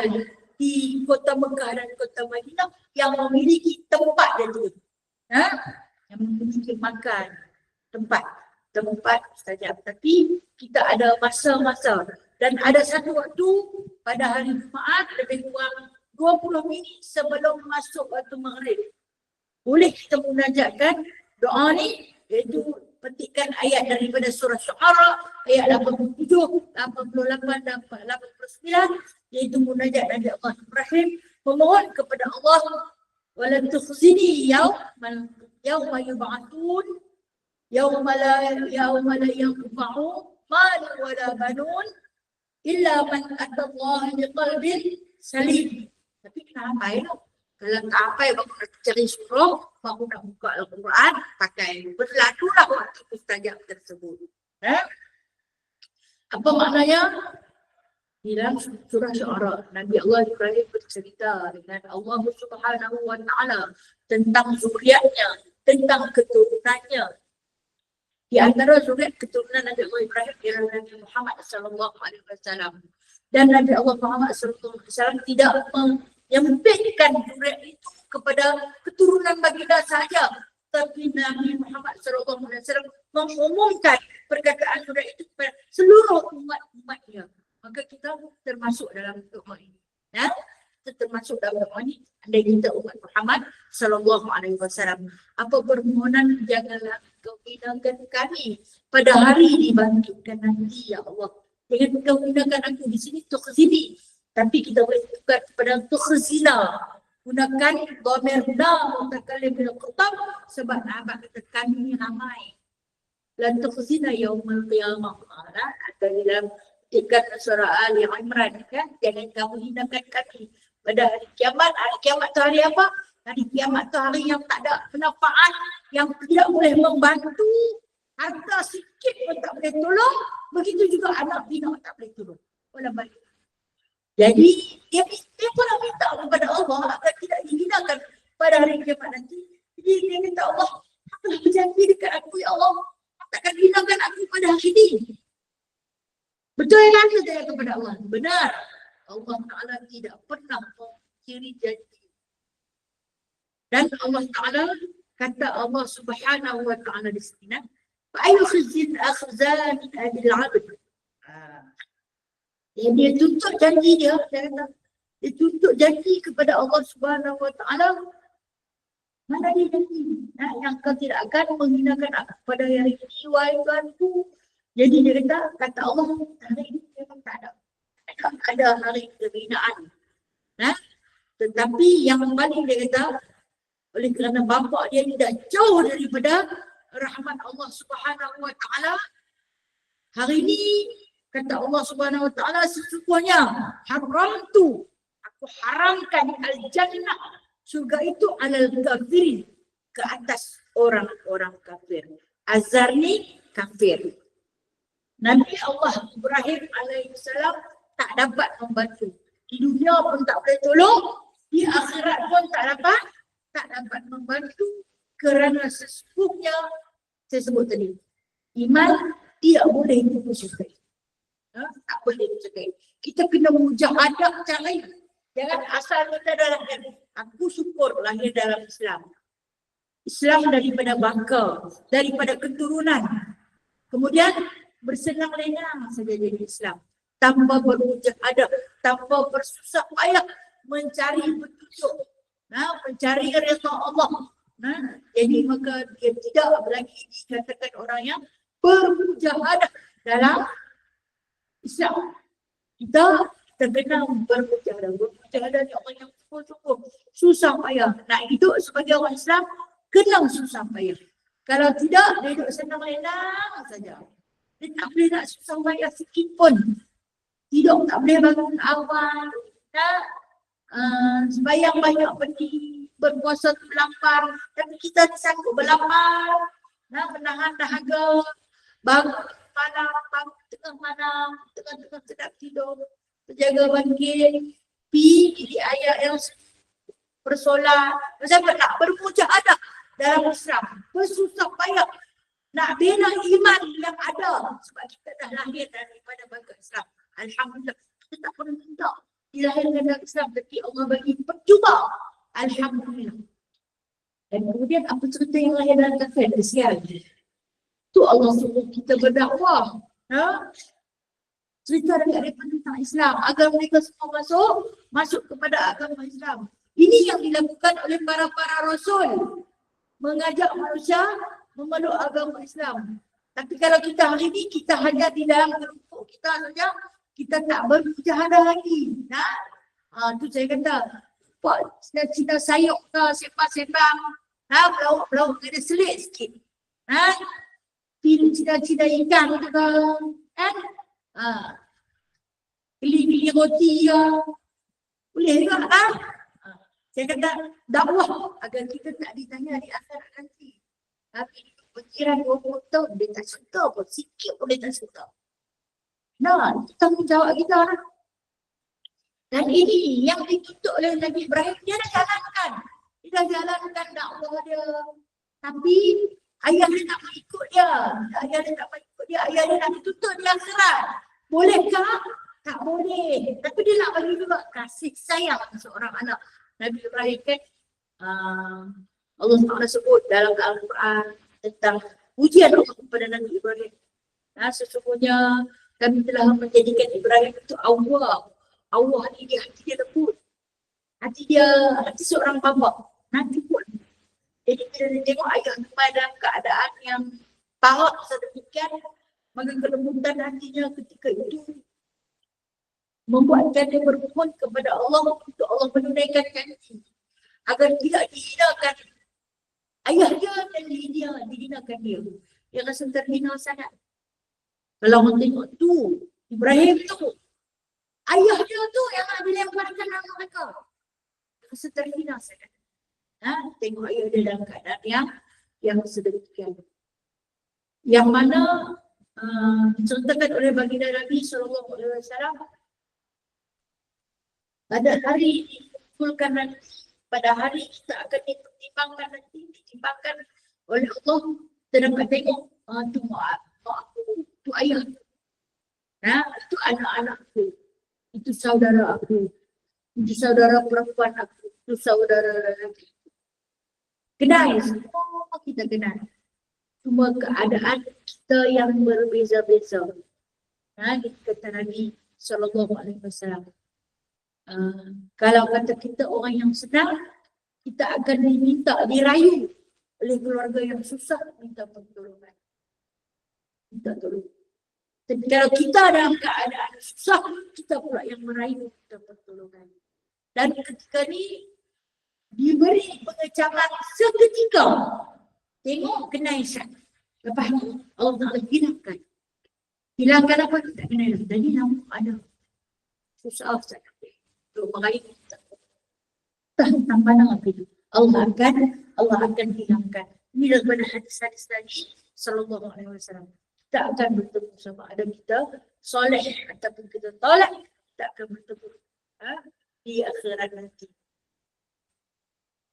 di kota Mekah dan kota Madinah, yang memiliki tempat dia yang memiliki makan tempat mustajab. Tapi kita ada masa-masa, dan ada satu waktu pada hari Jumaat lebih kurang 20 minit sebelum masuk waktu maghrib, boleh kita munajatkan doa ni, iaitu petikkan ayat daripada surah Syu'ara ayat 87, 88 dan 89, iaitu munajat Nabi Allah Ibrahim memohon kepada Allah, wala tukhzini yauma yub'atsun yauma la yanfa'u malun wala banun illa man atallaha biqalbin salim. Tapi kenapa ya? Kalau tak apa ya, baru nak cari surah, baru nak buka Al-Quran, pakai. Berlalulah waktu mustajab tersebut. Apa maknanya? Dalam surah Syu'ara, Nabi Allah Ibrahim bercerita dengan Allah Subhanahu wa Ta'ala tentang zuriatnya, tentang keturunannya. Di antara zuriat keturunan Nabi Allah Ibrahim ialah Nabi Muhammad sallallahu alaihi wasallam. Dan Nabi Allah Muhammad sallallahu alaihi wasallam tidak menyempitkan zuriat itu kepada keturunan baginda sahaja, tapi Nabi Muhammad sallallahu alaihi wasallam mengumumkan perkataan zuriat itu kepada seluruh umat-umatnya. Maka kita termasuk dalam doa ini. Ya? Kita termasuk dalam doa ini. Andai kita umat Muhammad sallallahu alaihi wasallam. Apa permohonan, janganlah kau hinakan kami pada hari dibangkitkan nanti, ya Allah. Jangan kau hinakan aku di sini tukhzini. Tapi kita boleh tukar kepada tukhzina. Gunakan dhamir na mutakallim bil khitab sebab abad kita kami ramai. La tukhzina yaumil qiyamah. Ada dalam tiga surah Ali Imran kan, jangan kamu hinakan kami pada hari kiamat. Hari kiamat tu hari apa? Hari kiamat tu hari yang tak ada manfaat, yang tidak boleh membantu, harta sikit pun tak boleh tolong, begitu juga anak bina tak boleh tolong. Boleh balik. Jadi dia pun minta kepada Allah agar tidak dihinakan pada hari kiamat nanti. Jadi dia minta Allah, telah berjanji dekat aku, ya Allah, takkan hinakan aku pada hari ini. Betul kan saya kepada Allah? Benar. Allah Ta'ala tidak pernah mengkiri janji. Dan Allah Ta'ala kata Allah Subhanahu wa Ta'ala di sini, فَأَيُّ خِزْيٍ أَخْزَانٍ بِالْعَبْدِ. Dia tuntut janji dia kata, dia tuntut janji kepada Allah Subhanahu wa Ta'ala. Mana dia janji? Yang kau tidak akan menghinakan aku pada hari ini, wahai Tuhanku. Jadi dia kata Allah, hari ini memang tak ada hari kehinaan. Tetapi yang kembali dia kata, oleh kerana bapa dia tidak jauh daripada rahmat Allah Subhanahu wa Ta'ala, hari ini kata Allah Subhanahu wa Ta'ala, sesungguhnya haramtu, aku haramkan al-jannah, surga itu alal kafirin, ke atas orang-orang kafir. Azarni kafir. Nabi Allah Ibrahim alaihissalam tak dapat membantu. Di dunia pun tak boleh tolong, di akhirat pun tak dapat membantu kerana sesungguhnya saya sebut tadi, iman tidak boleh dipusukai. Tak boleh dipusukai. Kita kena mujahadah cara ini. Jangan asal kita dalam aku syukur lahir dalam Islam. Islam daripada bangka, daripada keturunan. Kemudian bersenang-lenang saja jadi Islam, tanpa bermujahadah, tanpa bersusah payah mencari petunjuk, mencari redha Allah. Jadi maka dia tidak lagi dikatakan orang yang bermujahadah dalam Islam. Kita terkena bermujahadah. Bermujahadah ni orang yang sungguh-sungguh susah payah. Nak hidup sebagai orang Islam, kena susah payah. Kalau tidak, dia hidup senang-lenang saja. Dia tak boleh nak susah payah sikit pun. Tidur tak boleh bangun awal. Sembayang banyak pergi, berpuasa tu lapar. Tapi kita sanggup berlapar. Menahan dahaga. Bangun malam, bangun tengah malam, tengah-tengah sedap tidur. Terjaga bangkit. Pergi di ayat yang bersolat. Siapa nak bermujahadah dalam Islam. Bersusah payah. Nak bina iman yang ada sebab kita dah lahir daripada bangsa Islam. Alhamdulillah. Kita tak pernah minta dilahirkan dalam Islam, tapi Allah bagi percuma. Alhamdulillah. Dan kemudian apa cerita yang lahir dalam kafir? Kesian. Tu Allah suruh kita berdakwah. Cerita dekat tentang Islam agar mereka semua masuk kepada agama Islam. Ini yang dilakukan oleh para rasul. Mengajak manusia memeluk agama Islam. Tapi kalau kita hari ni, kita hanya di dalam kelompok kita saja, kita tak bermujahadah lagi. Tu saya kata, buat cita-cita sayuk ke, sembang-sembang, pelawak-pelawak kena selit sikit. Pilih cita-cita ikan tu ke, kan? Pilih roti ke, boleh juga kan? Saya kata dakwah agar kita tak ditanya di akhirat nanti. Tapi pikiran 20 tahun dia tak suka pun, sikit pun dia tak suka. Itu tanggungjawab kita lah. Dan ini yang dituntut oleh Nabi Ibrahim, dia dah jalankan. Dia dah jalankan dakwah dia. Tapi ayah dia tak mengikut dia. Ayah dia nak dituntut di akhirat. Bolehkah? Tak boleh. Tapi dia nak bagi juga kasih sayang seorang anak. Nabi Ibrahim kan, Allah SWT sebut dalam Al-Quran tentang ujian Allah kepada Nabi Ibrahim. Sesungguhnya kami telah menjadikan Ibrahim itu awwab. Allah ni hati dia lembut. Hati seorang bapa. Nanti pun. Jadi bila dia tengok ayah dalam keadaan yang parah sedemikian, maka kelembutan hatinya ketika itu membuatkan dia bermohon kepada Allah untuk Allah menunaikan janji agar tidak dihinakan ayah dia dan dihinakan dia. Dia rasa terhina sangat. Kalau orang tengok tu, Ibrahim tu, ayah dia tu yang nak dilemparkan nama mereka. Dia rasa terhina sangat. Tengok ayah dia dalam keadaan yang sedemikian. Yang mana diceritakan oleh baginda Nabi SAW, pada hari dikumpulkan nanti, pada hari kita akan dipertimbangkan nanti, ditimbangkan oleh Allah. Kita dapat tengok, tu mak aku, tu ayah, itu anak-anakku, itu saudara aku, itu saudara perempuan aku, itu saudara lelaki. Kenal, semua kita kenal. Cuma keadaan kita yang berbeza-beza. Kata Nabi SAW. Kalau kata kita orang yang senang, kita akan dirayu oleh keluarga yang susah minta pertolongan. Minta tolong. Tapi kalau kita dalam keadaan susah, kita pula yang merayu minta pertolongan. Dan ketika ni diberi pengecaman seketika. Tengok kena isyak. Lepas tu Allah Ta'ala hilangkan. Hilangkan apa? Kita kena hilang. Jadi namun ada susah sangat. Untuk meraih kita. Tentang pandang apa itu? Allah akan hilangkan. Ini daripada hadis-hadis tadi sallallahu alaihi wasallam. Kita akan bertemu sama ada kita soleh ataupun kita tolak, kita akan bertemu di akhirat nanti.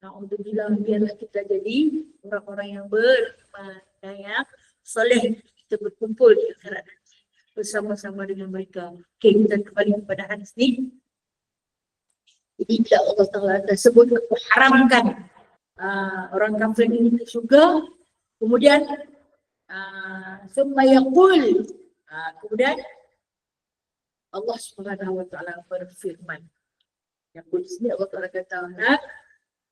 Alhamdulillah, biarlah kita jadi orang-orang yang beriman dan yang soleh. Kita berkumpul di akhirat nanti bersama-sama dengan mereka. Okay, kita kembali kepada hadis ni. Jadi bila Allah Ta'ala tersebut haramkan orang kafir ini ke syurga, kemudian summa yaqul, kemudian Allah Subhanahu wa Ta'ala berfirman. Yang di sini Allah Ta'ala kata,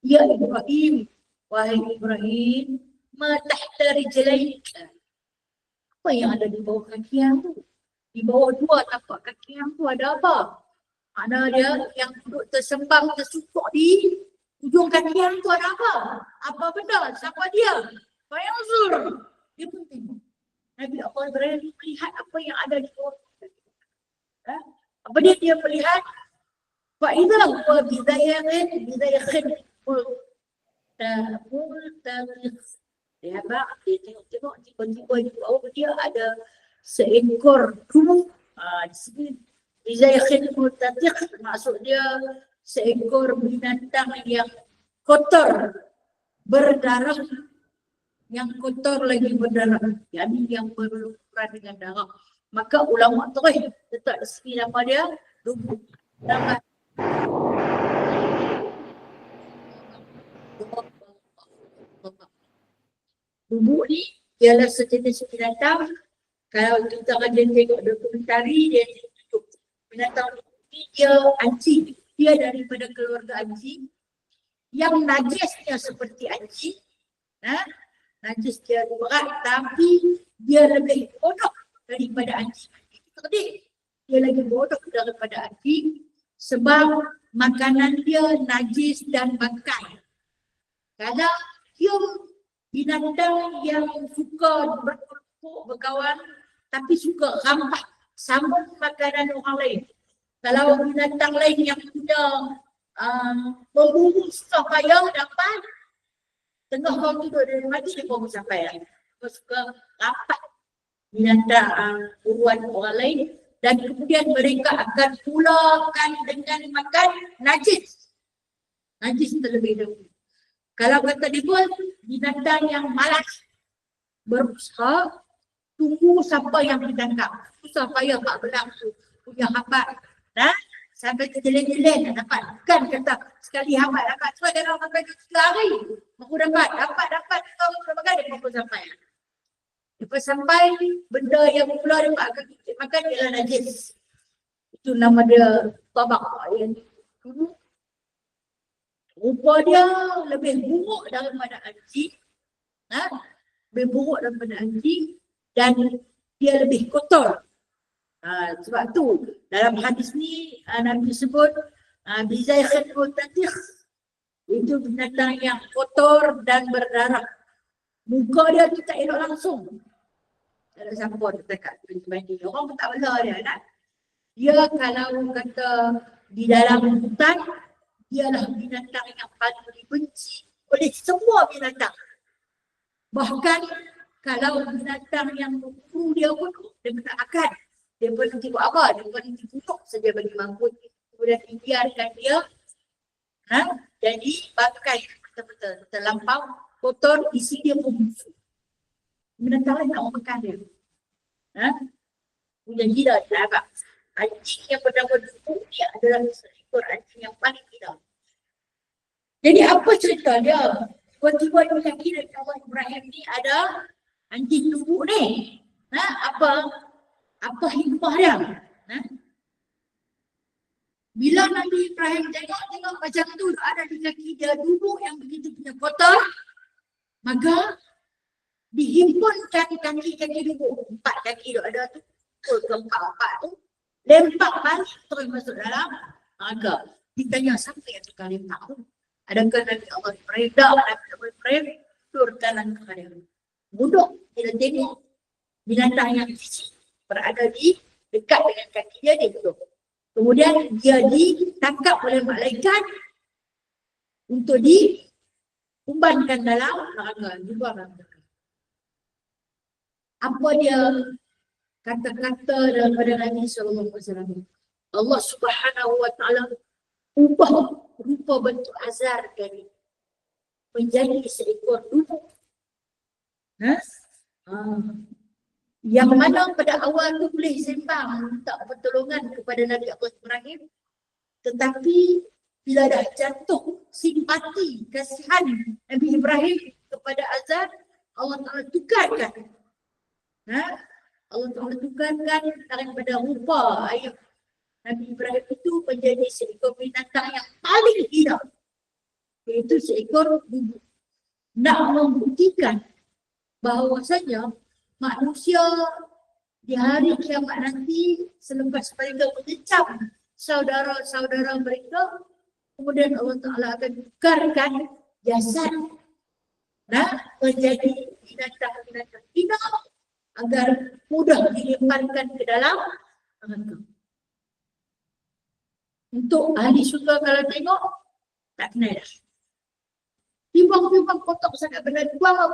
ya Ibrahim, wahai Ibrahim, ma tahta rijlaika. Apa yang ada di bawah kaki yang tu? Di bawah dua tapak kaki yang tu ada apa? Ada dia yang duduk tersembang, tersukuk di ujung kaki yang tu ada apa? Apa benda? Siapa dia? Fayanzur. Dia pun tengok. Nabi Allah Ibrahim melihat apa yang ada di bawah kaki. Apa dia melihat? Fa'idha huwa bidayakhin multarikh. Dia tengok tiba-tiba di bawah dia ada seekor tubuh. Di sini Bizayakhin multarikh maksud dia seekor binatang yang kotor, berdarah, yang kotor lagi berdarah, yakni yang berlumuran dengan darah. Maka ulama terus letak di sini nama dia lubuk. Nama lubuk ni ialah sejenis binatang. Kalau kita akan tengok dokumentari, dia tunjuk binatang ni dia anjing. Dia daripada keluarga anjing yang najisnya seperti anjing, najis dia berat tapi dia lebih bodoh daripada anjing. Jadi dia lagi bodoh daripada anjing sebab makanan dia najis dan bangkai. Kalau dia binatang yang suka berkumpul, berkawan tapi suka rampas sambung makanan orang lain. Kalau binatang lain yang punya memburu susah payah dapat tengah orang tidur dari mati dia baru sampai lah. Dia suka rapat binatang buruan orang lain dan kemudian mereka akan pulakan dengan makan najis. Najis terlebih dahulu. Kalau kata dia pun binatang yang malas berusaha tunggu siapa yang ditangkap. Susah payah Pak Belang tu punya habat. Nah, sampai terjelek-jelek nak dapat. Bukan kata sekali habat dapat. Sebab dia orang sampai 3 hari. Aku dapat. Kau berbagai dia pun sampai. Lepas sampai benda yang pula dia makan ialah najis. Itu nama dia tabak. Yang dulu rupa dia lebih buruk daripada anjing. Lebih buruk daripada anjing dan dia lebih kotor. Sebab tu dalam hadis ni Nabi sebut bizaikhat mutatih, itu binatang yang kotor dan berdarah. Muka dia tu tak elok langsung. Tak ada siapa dekat pintu-pintu. Orang pun tak bela dia kan. Dia kalau kata di dalam hutan, dialah binatang yang paling dibenci oleh semua binatang. Bahkan kalau binatang yang berburu dia pun dia tak akan. Dia berhenti buat apa? Dia berhenti duduk saja bagi mampus. Kemudian dibiarkan dia jadi bangkai betul-betul terlampau kotor, isi dia pun busuk. Binatang lain tak mau makan dia. Punya gila dia agak. Anjing yang bernama Dukuk dia adalah seekor anjing yang paling gila. Jadi apa cerita dia? Tiba-tiba dia yakin Allah Ibrahim ni ada anjing Dukuk ni. Apa hikmah dia? Bila Nabi Ibrahim tengok macam tu ada di kaki dia duduk yang begitu punya kotor, maka dihimpunkan kaki-kaki duduk. 4 kaki tu ada tu. Keempat tu. Lempak balik terus masuk dalam naga. Ditanya siapa yang tukar lempak tu? Adakah Nabi Allah Ibrahim? Tak, Nabi Allah Ibrahim turunkan langkah dia. Duduk, dia tengok binatang yang kecil berada di dekat dengan kaki dia, dia duduk. Kemudian dia ditangkap oleh malaikat untuk diumbankan dalam neraka. Apa dia kata-kata daripada Nabi SAW? Allah Subhanahu Wa Taala ubah rupa bentuk azar tadi menjadi seekor duduk. Yang mana pada awal tu boleh sembang minta pertolongan kepada Nabi Allah Ibrahim, tetapi bila dah jatuh simpati kasihan Nabi Ibrahim kepada azab, Allah Ta'ala tukarkan. Allah Ta'ala tukarkan daripada rupa ayah Nabi Ibrahim itu menjadi seekor binatang yang paling hina, iaitu seekor bubuk. Nak membuktikan bahawasanya manusia di hari kiamat nanti selepas mereka mengecam saudara-saudara mereka, kemudian Allah Ta'ala akan tukarkan jasad menjadi binatang-binatang hina agar mudah dilemparkan ke dalam neraka. Untuk ahli syurga kalau tengok, tak kenal dah. Timbang-timbang kotak sangat benar, buang.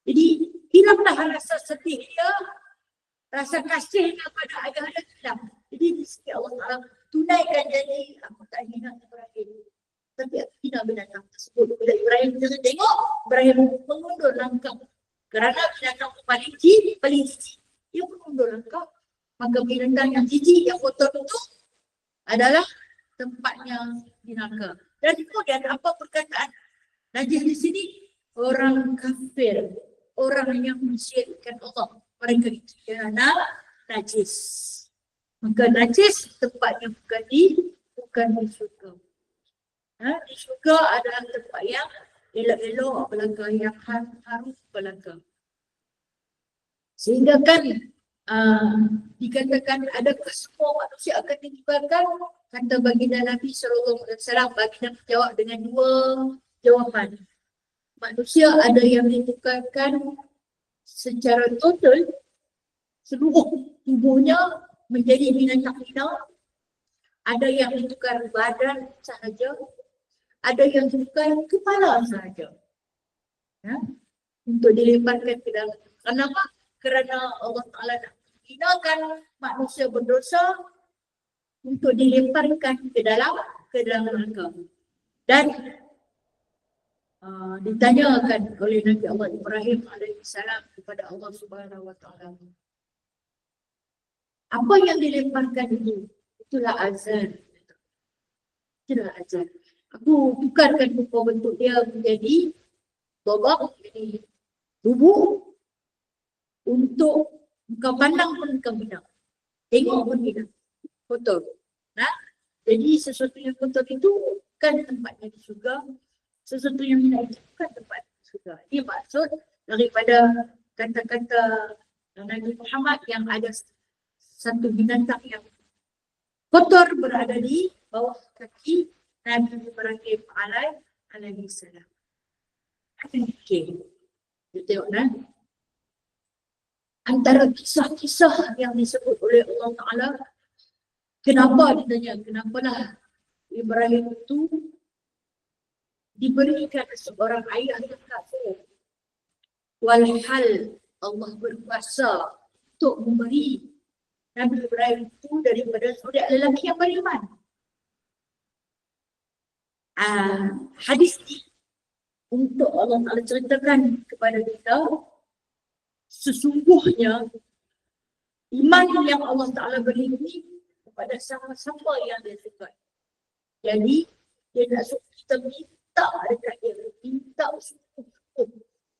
Jadi hilanglah rasa sedih dia, rasa kasih kepada ayah dia hilang. Jadi di sini Allah Ta'ala tunaikan janji, aku tak hina Ibrahim, tapi aku hina binatang tersebut. Bila Ibrahim tengok, Ibrahim mengundur langkah. Kerana binatang paling jijik, dia mengundur langkah. Maka binatang yang jijik, yang kotor itu adalah tempatnya di neraka. Dan kemudian apa perkataan najis di sini? Orang kafir, orang yang mensyirikkan Allah, mereka itu adalah najis. Maka najis tempatnya bukan di syurga. Di syurga adalah tempat yang elok-elok belaka, yang harum belaka. Sehingga kan dikatakan adakah semua manusia akan ditibakan? Kata baginda Nabi SAW, baginda menjawab dengan dua jawapan. Manusia ada yang ditukarkan secara total, seluruh tubuhnya menjadi binatang liar. Ada yang ditukar badan sahaja, ada yang ditukar kepala sahaja. Ya? Untuk dilemparkan ke dalam. Kenapa? Kerana Allah Ta'ala nak hinakan manusia berdosa untuk dilemparkan ke dalam neraka. Dan ditanyakan oleh Nabi Allah Ibrahim alaihissalam kepada Allah Subhanahu Wa Ta'ala, apa yang dilemparkan itu? Itulah azan. Itulah azan. Aku tukarkan muka bentuk dia menjadi babak, jadi tubuh, untuk kau pandang pun kau tidak, tengok pun tidak, kotor. Nah, jadi sesuatu yang kotor itu bukan tempatnya di surga, sesuatu yang tidak itu bukan tempat di surga. Ini maksud daripada kata-kata Nabi Muhammad yang ada satu binatang yang kotor berada di bawah kaki Nabi Ibrahim alaihissalam. Okey, kita tengok nah. Antara kisah-kisah yang disebut oleh Allah Ta'ala, kenapa ditanya, kenapalah Ibrahim itu diberikan seorang ayah yang kafir. Walhal Allah berkuasa untuk memberi Nabi Ibrahim itu daripada zuriat lelaki yang beriman. Hadis ini untuk Allah Ta'ala ceritakan kepada kita, sesungguhnya iman yang Allah Ta'ala beri ini kepada siapa yang dia suka. Jadi dia nak suruh kita minta dekat dia, minta sungguh-sungguh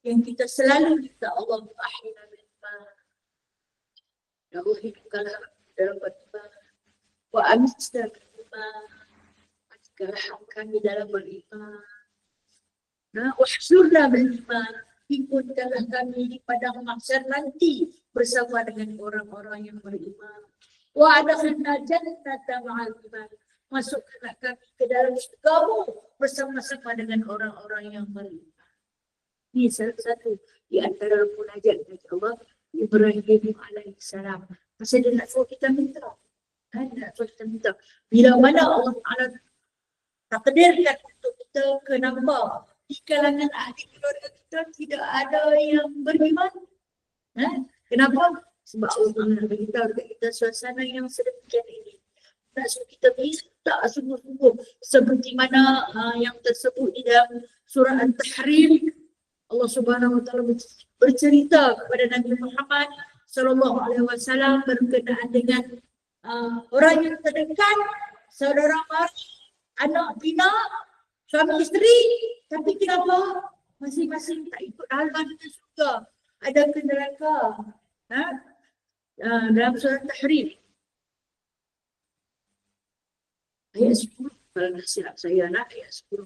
yang kita selalu minta. Allah akhina bil iman, ya Allah hidupkanlah dalam beriman, wa amitna bil iman, matikanlah kami dalam beriman, wa hsyurna bil iman, himpunkanlah kami di padang mahsyar nanti bersama dengan orang-orang yang beriman. Wa adkhilna jannata ma'al iman, masukkanlah kami ke dalam surgamu bersama-sama dengan orang-orang yang beriman. Ini salah satu di antara munajat dari Allah Ibrahim alaihissalam. Masa dia nak suruh kita minta, kan nak suruh kita minta. Bila mana Allah Ta'ala takdirkan untuk kita kenapa di kalangan ahli keluarga kita tidak ada yang beriman. Kenapa? Sebab Allah Ta'ala beritahu kepada kita suasana yang sedemikian ini. Tak suruh kita minta sungguh-sungguh seperti mana yang tersebut di dalam surah Al-Tahrim. Allah Subhanahu Wa Ta'ala bercerita kepada Nabi Muhammad sallallahu alaihi wasallam berkenaan dengan orang yang terdekat, saudara mara, anak bina, suami isteri, tapi kenapa masing-masing tak ikut haluan dengan surga, ada ke neraka. Dalam surah Tahrim ayat 10, kalau nak silap saya ayat 10,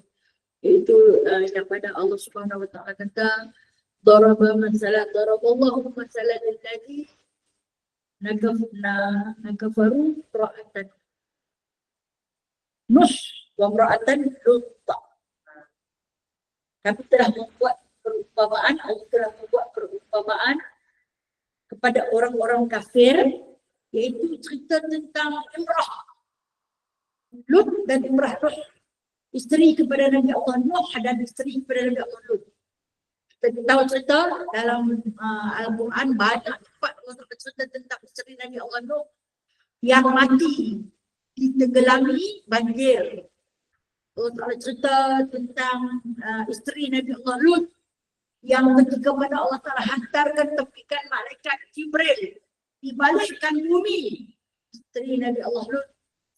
iaitu yang pada Allah Subhanahu Wa Ta'ala kata, daraballahu masalan lilladzi nakafaru ra'atan Nuh wa ra'atan Lut. Kami telah membuat perumpamaan, Allah telah membuat perumpamaan kepada orang-orang kafir, iaitu cerita tentang Imrah Lut dan Imrah Nuh, isteri kepada Nabi Allah Nuh dan isteri kepada Nabi Allah Lut. Kita tahu cerita dalam Al-Quran banyak tempat Allah bercerita tentang isteri Nabi Allah Nuh yang mati ditenggelami banjir. Allah Ta'ala cerita tentang isteri Nabi Allah Lut yang ketika mana Allah Ta'ala hantarkan tepikan malaikat Jibril dibalikkan bumi. Isteri Nabi Allah Lut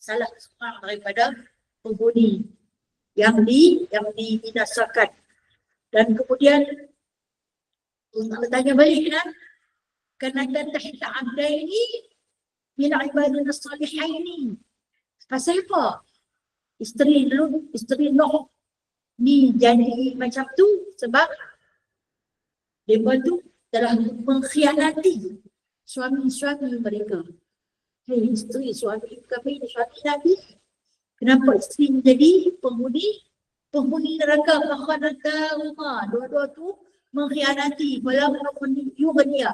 salah seorang daripada penghuni yang dibinasakan. Dan kemudian Allah tanya balik kan, kenapa tahta abdaini min ibadina salihaini. Pasal apa? Isteri Nuh ni jadi macam tu sebab mereka tu telah mengkhianati suami-suami mereka. Hei isteri suami kami, suami Nabi. Kenapa isteri menjadi penghuni neraka makhanata rumah? Dua-dua tu mengkhianati. Walau yughniya.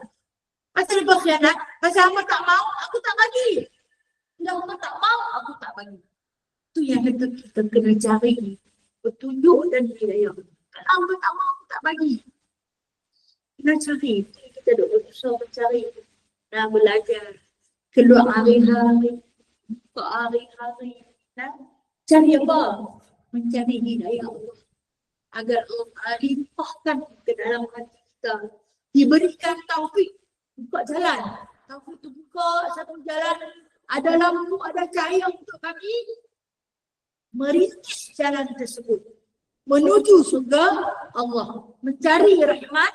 Pasal dia berkhianat, pasal hamba tak mau, aku tak bagi. Bila hamba tak mau, aku tak bagi. Itu yang kita kena cari petunjuk dan hidayah. Kalau hamba tak mau, aku tak bagi. Kena cari. Kita duduk berusaha mencari dan belajar. Keluar hari-hari, buka hari-hari. Cari apa? Mencari hidayah Allah. Agar Allah limpahkan ke dalam hati kita. Diberikan taufik. Buka jalan. Taufik tu buka satu jalan. Ada lampu, ada cahaya untuk kami. Merintis jalan tersebut. Menuju surga Allah. Mencari rahmat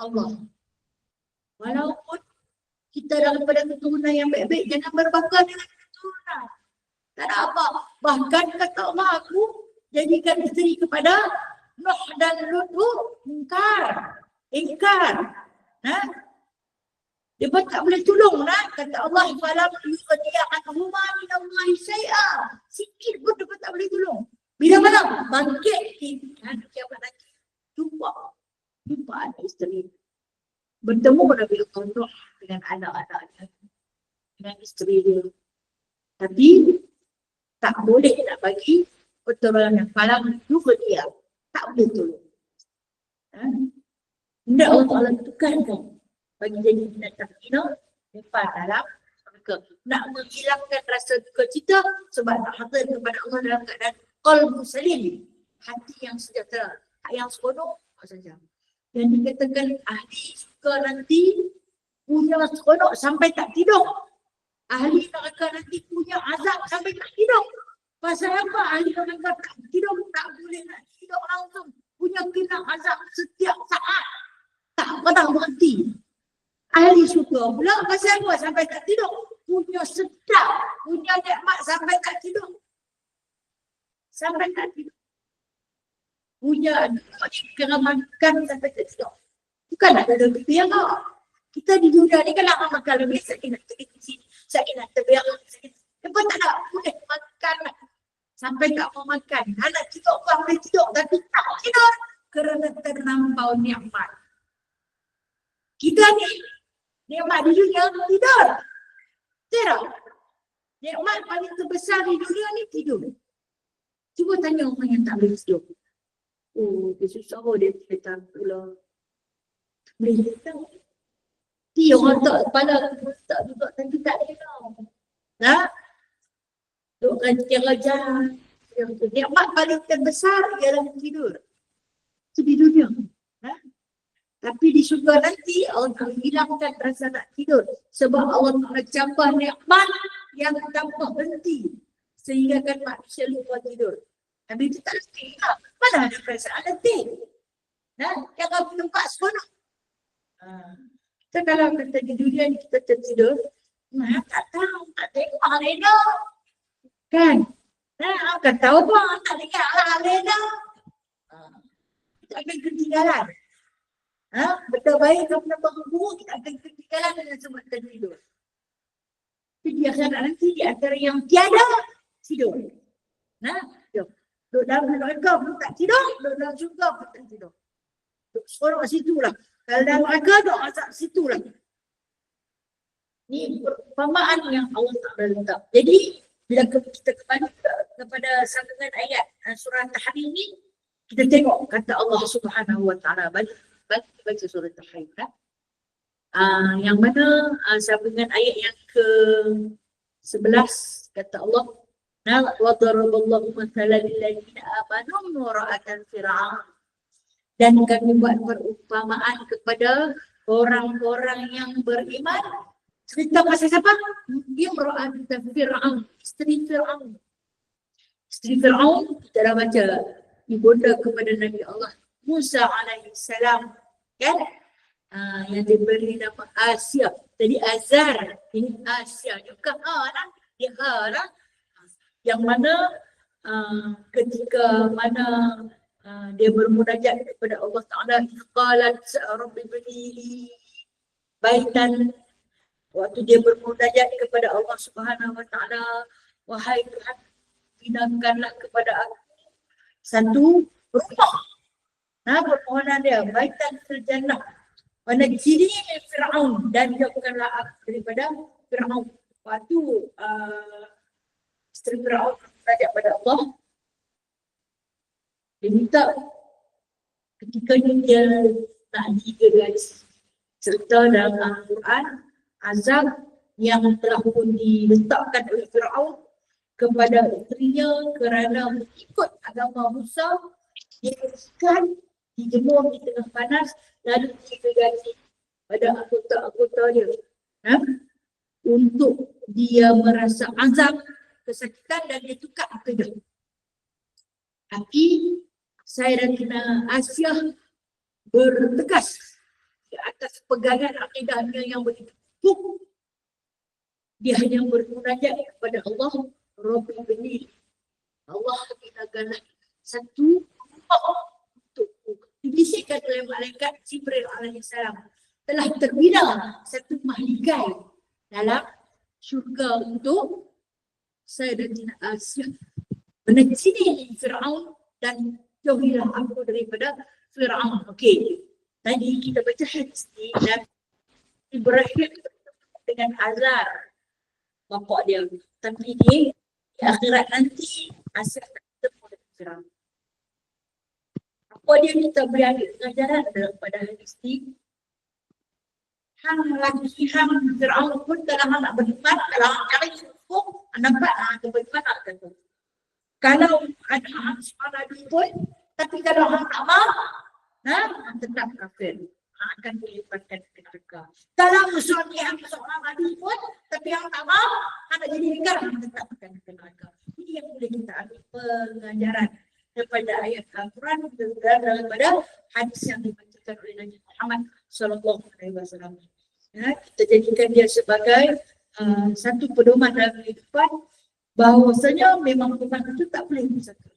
Allah. Walaupun kita daripada keturunan yang baik-baik, jangan berbangga dengan keturunan. Tak ada apa. Bahkan kata Allah, aku jadikan isteri kepada Nuh dan Lut tu ingkar. Dia pun tak boleh tolong lah. Kata Allah, falam yuqdi'an huma min Allah syai'a. Sikit pun dia pun tak boleh tolong. Bila mana bangkit di hari kiamat nanti, jumpa anak isteri. Bertemu Nabi Allah dengan anak-anaknya, dengan isteri dia. Tapi tak boleh nak bagi pertolongan. Falam yuqdi'an. Tak boleh tolong. Hendak Allah Ta'ala tekankan bagi jadi binatang hina depan dalam mereka. Nak menghilangkan rasa duka cita sebab nak hadir kepada Allah dalam keadaan qalbu salim, hati yang sejahtera, tak yang seronok saja. Yang dikatakan ahli syurga nanti punya seronok sampai tak tidur. Ahli neraka nanti punya azab sampai tak tidur. Pasal apa ahli neraka tak tidur, tak boleh nak tidur langsung. Punya kena azab setiap saat. Tak pernah berhenti. Ahli syurga pula pasal apa sampai tak tidur? Punya sedap, punya nikmat sampai tak tidur. Sampai tak tidur. Punya keramakan sampai tak tidur. Bukan nak ada yang tak. Kita di dunia ni kan nak makan lebih, saya nak pergi ke sini, saya nak terbiarkan, lepas tak nak boleh makan sampai tak mau makan. Anak tidur pun boleh tidur tapi tak tidur kerana terlampau nikmat. Kita ni nikmat di dunia tidur. Tidak. Nikmat paling terbesar di dunia ni tidur. Cuba tanya orang yang tak boleh tidur. Oh, dia susah dia tak pula. Boleh tahu. Dia orang tak kepala tak juga tapi tak ada tahu. Nah. Duk kerja-kerja. Nikmat paling terbesar ialah tidur. Itu di dunia. Tapi di syurga nanti Allah akan hilangkan rasa nak tidur. Sebab Allah mencampur nikmat yang tanpa henti. Sehingga kan manusia lupa tidur. Tapi itu tak letih lah. Mana ada perasaan letih? Jangan tempat seronok. Kita kalau kata di dunia ni kita tertidur, tak tahu, tak tengok Alena. Kan? Akan tahu pun tak tengok Alena. Kita akan ketinggalan. Benda baik atau benda buruk kita akan ketinggalan dengan sebab tertidur. Tapi di akhirat nanti di antara yang tiada tidur. Duduk dalam neraka pun tak tidur, duduk dalam syurga pun tak tidur. Duduk seorang kat situ lah. Kalau dalam neraka duduk kat situ lah. Ni perumpamaan yang Allah Ta'ala letak. Jadi bila kita kembali kepada sambungan ayat surah Tahrim ni, kita tengok kata Allah Subhanahu Wa Ta'ala. Baca surah Tahrim kan? Yang mana sambungan ayat yang ke-11 kata Allah, wa daraballahu mathalan lil ladzina amanu ra'atan fir'aun. Dan kami buat perumpamaan kepada orang-orang yang beriman. Cerita pasal siapa? Imra'at Fir'aun, isteri Fir'aun. Isteri Fir'aun kita dah baca ibunda kepada Nabi Allah Musa alaihi salam, kan? Yang diberi nama Asia. Jadi Azar, ini Asia juga. Dia lah. Yang mana ketika mana dia bermunajat kepada Allah Ta'ala. Qalat Rabbi bini baitan. Waktu dia bermunajat kepada Allah Subhanahu Wa Ta'ala, wahai Tuhan, binakanlah kepada aku satu rumah. Nah, permohonan dia, baitan fil jannah. Wanajini min Fir'aun, dan jauhkanlah aku daripada Fir'aun. Waktu isteri Fir'aun bermunajat pada Allah, dia minta ketika dia nak digaji serta dalam Al-Quran azab yang telah pun diletakkan oleh Fir'aun kepada isterinya kerana mengikut agama Musa, dia ikan dijemur di tengah panas lalu digaji pada anggota-anggota dia, untuk dia merasa azab, kesakitan dan dia tukar akidah. Tapi Sayyidatina Aisyah bertegas di atas pegangan akidahnya yang begitu kukuh. Dia hanya bermunajat kepada Allah, Rabbi bini, Allah binakanlah satu rumah untukku. Dibisikkan oleh malaikat Jibril alaihissalam, telah terbina satu mahligai dalam syurga untuk Sayyidatina Aisyah. Menajini Fir'aun, dan jauhilah aku daripada Fir'aun. Okey. Tadi kita baca hadis ni dan Ibrahim dengan Azar bapa dia. Tapi di akhirat nanti Aisyah tak ketemu dengan Fir'aun. Apa dia kita beri ambil pengajaran daripada hadis ni? Hang lagi hang Fir'aun pun kalau hang nak beriman, kalau hang cari syukur, nampak hang beriman nak kata. Kalau ada hang seorang Nabi pun, tapi kalau hang tak mau, hang tetap kafir. Hang akan dilibatkan ke neraka. Kalau suami hang seorang Nabi pun, tapi hang tak mau, hang nak jadi hingga, hang tetap akan ke neraka. Ini yang boleh kita ambil pengajaran daripada ayat Al-Quran dan daripada hadis yang dibacakan oleh Nabi Muhammad SAW. Kita jadikan dia sebagai satu pedoman dalam kehidupan, bahawasanya memang Tuhan itu tak boleh bersatu.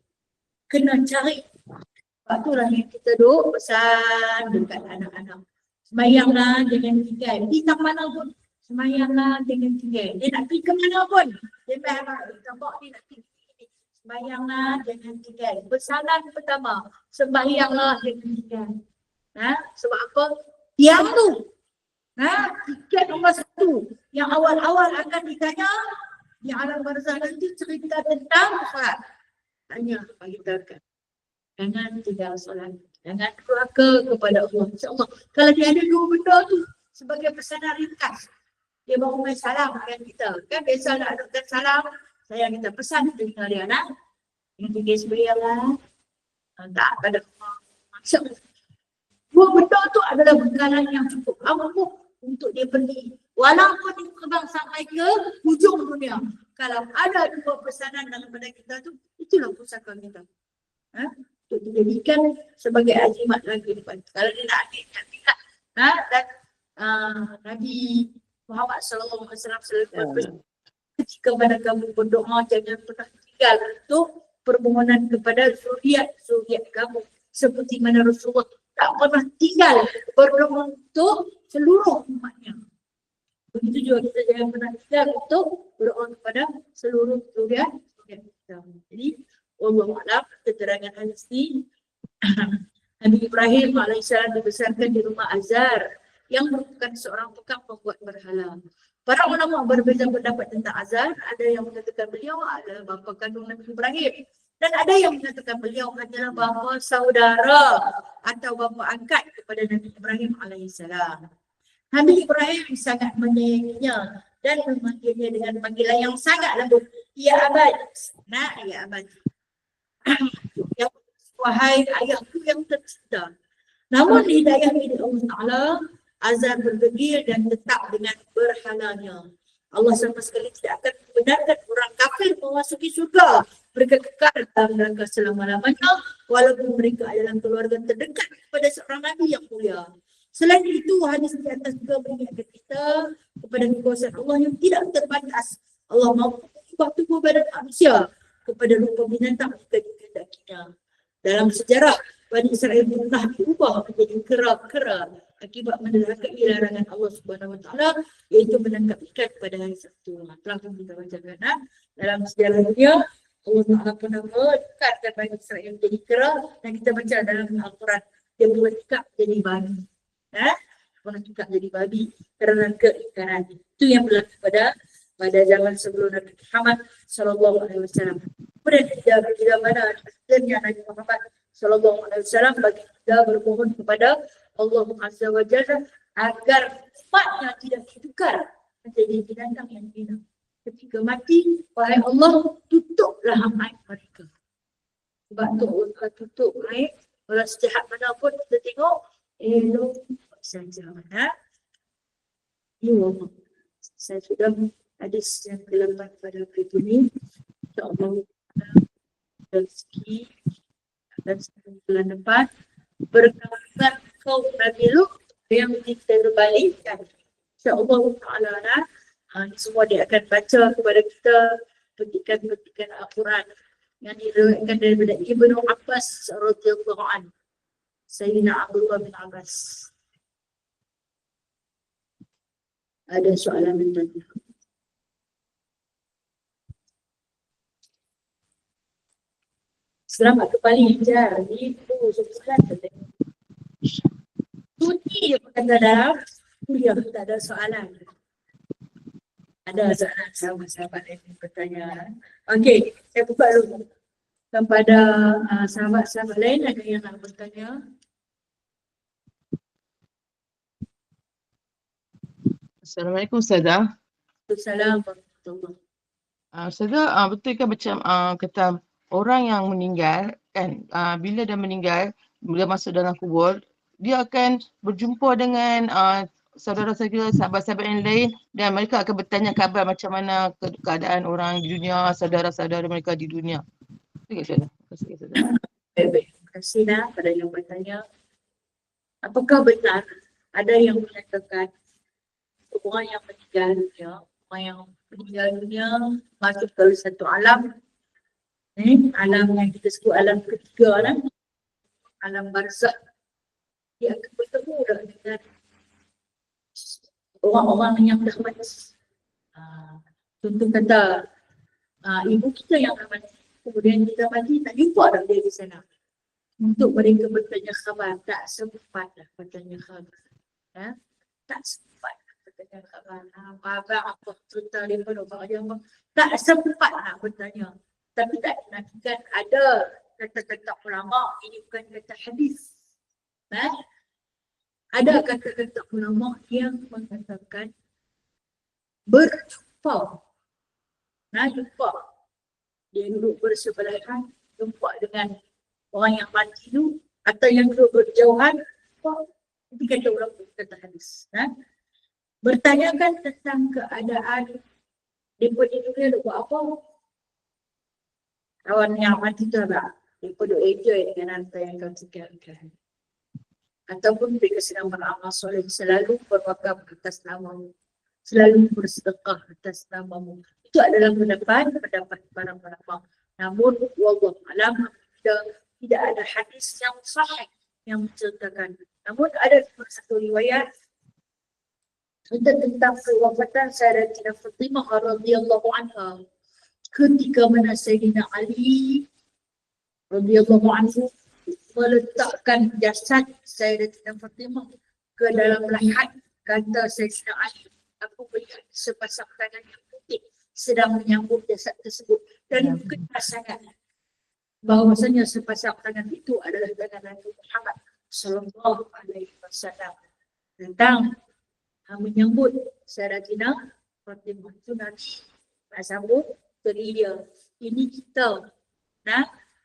Kena cari. Sebab itulah yang kita duduk pesan dekat anak-anak. Semayanglah jangan tinggal. Di tak mana pun. Semayanglah jangan tinggal. Dia nak pergi ke mana pun. Dia nampak dia nak pergi. Semayanglah jangan tinggal. Pesanan pertama. Sembahyanglah jangan tinggal. Sebab apa? Yang tu. Tiket nombor satu. Yang awal-awal akan ditanya. Di alam barzah nanti cerita tentang solat. Tanya bagi kita. Jangan tinggal solat. Jangan durhaka kepada Allah. InsyaAllah. Kalau dia ada dua benda tu sebagai pesanan ringkas. Dia baru main salam dengan kita. Kan biasa nak adukkan salam. Saya kita pesan dengan dia nak. Yang tinggal sebenarnya. Tak ada. InsyaAllah. Dua benda tu adalah bekalan yang cukup ampuh untuk dia pergi. Walaupun dia terbang sampai ke hujung dunia. Kalau ada dua pesanan dalam pada kita tu, itulah pusaka kita. Untuk dijadikan sebagai azimat dalam kehidupan. Kalau dia nak ambil, nak tingkat. Dan Nabi Muhammad SAW selalu jika mana kamu berdoa, jangan pernah tinggal untuk permohonan kepada zuriat kamu. Seperti mana Rasulullah tak pernah tinggal berdoa untuk seluruh umatnya. Begitu juga kita jangan pernah tinggal untuk berdoa kepada seluruh zuriat kita. Jadi, Wallahualam, keterangan hadis ini, Nabi Ibrahim AS dibesarkan di rumah Azar yang merupakan seorang tukang pembuat berhala. Para ulama berbeza pendapat tentang Azar. Ada yang mengatakan beliau adalah bapa kandung Nabi Ibrahim. Dan ada yang mengatakan beliau adalah bapa saudara atau bapa angkat kepada Nabi Ibrahim AS. Nabi Ibrahim sangat menyayanginya dan memanggilnya dengan panggilan yang sangat lembut. Ya abad. Ya abad. Yang wahai ayahku yang tercinta. Namun hidayah dari Allah Ta'ala, Azar berdegil dan tetap dengan berhalanya. Allah sama sekali tidak akan membenarkan orang kafir memasuki surga. Mereka kekal dalam neraka selama-lamanya walaupun mereka adalah keluarga terdekat kepada seorang Nabi yang mulia. Selain itu, hadis di atas juga mengingatkan kita kepada kekuasaan Allah yang tidak terbatas. Allah mampu mengubah tubuh badan manusia kepada rupa binatang jika dikehendakinya. Dalam sejarah, Bani Israel pernah diubah menjadi kera-kera akibat mendurhakai larangan Allah Subhanahu Wa Taala, iaitu menangkap ikan pada hari Sabtu. Telah pun kita bacakan dalam sejarah dunia, Allah Taala pernah meningkatkan Bani Israel menjadi kera, dan kita baca dalam Al-Quran dia boleh tukar jadi babi. Boleh tukar jadi babi kerana keingkaran. Itu yang berlaku pada zaman sebelum Nabi Muhammad sallallahu alaihi wasallam. Kemudian bila mana akhirnya Nabi Muhammad sallallahu alaihi wasallam bagi kita bermohon kepada Allah Azza wa Jalla agar umatnya tidak ditukar menjadi binatang yang hina. Ketika mati, wahai Allah, tutuplah aib mereka. Sebab tu Allah tutup aib, walau sejahat mana pun kita tengok, elok saja. Ya Allah. Saya sudah hadis yang ke-8 pada hari ini. InsyaAllah rezeki dan bulan depan berkata kau Nabi Lut yang kita berbalikkan. InsyaAllah ta'ala semua dia akan baca kepada kita petikan Al-Quran yang diriwayatkan daripada Ibnu Abbas radhiyallahu anhu. Sayyidina Abdullah bin Abbas. Ada soalan tadi. Selamat kembali Jar. Itu soalan tadi. Cuti dia berkata dalam kuliah, tak ada soalan. Ada soalan sahabat-sahabat yang bertanya. Okey, saya buka dulu. Kepada sahabat-sahabat lain ada yang nak bertanya? Assalamualaikum Ustazah. Assalamualaikum. Ustazah, betul kan macam kata orang yang meninggal kan, bila dia meninggal, bila masuk dalam kubur, dia akan berjumpa dengan saudara-saudara, sahabat-sahabat yang lain, dan mereka akan bertanya khabar macam mana keadaan orang di dunia, saudara-saudara mereka di dunia. Betul tak Ustazah? Terima kasih Ustazah. Baik. Terima kasih pada yang bertanya. Apakah benar ada yang menyatakan orang yang meninggal dunia, orang yang meninggal dunia masuk ke satu alam, alam yang kita sebut alam ketiga lah, alam barzakh, dia akan bertemu dengan orang-orang yang dah mati. Contoh kata ibu kita yang dah mati, kemudian kita mati, tak jumpa dah dia di sana. Untuk mereka bertanya khabar, tak sempat dah bertanya khabar. Tak sempat bertanya khabar. Abang apa cerita dia pun tak sempat nak bertanya. Tapi tak dinafikan ada kata-kata ulama, ini bukan kata hadis. Ada kata-kata ulama yang mengatakan berjumpa. Jumpa. Dia duduk bersebelahan, jumpa dengan orang yang mati tu, atau yang duduk berjauhan, itu kata ulama, kata hadis. Bertanyakan tentang keadaan mereka di dunia duk buat apa. Kawan yang mati tu lah, mereka duk enjoy dengan harta yang kau tinggalkan. Ataupun mereka sedang beramal soleh, selalu berwakaf atas namamu, selalu bersedekah atas namamu. Itu adalah pendapat para ulama. Namun wallahu alam, tidak ada hadis yang sahih yang menceritakan. Namun ada satu riwayat tentang kewafatan Sayyidatina Fatimah radhiyallahu anha ketika mana Sayyidina Ali radhiyallahu anhu meletakkan jasad Sayyidatina Fatimah ke dalam lahat. Kata Sayyidina Ali, aku melihat sepasang tangan yang putih sedang menyambut jasad tersebut, dan kena sangat bahawasanya sepasang tangan itu adalah tangan Nabi Muhammad sallallahu alaihi wasallam tentang menyambut Sayyidatina Fatimah. Itu Nabi nak sambut beri dia, ini kita.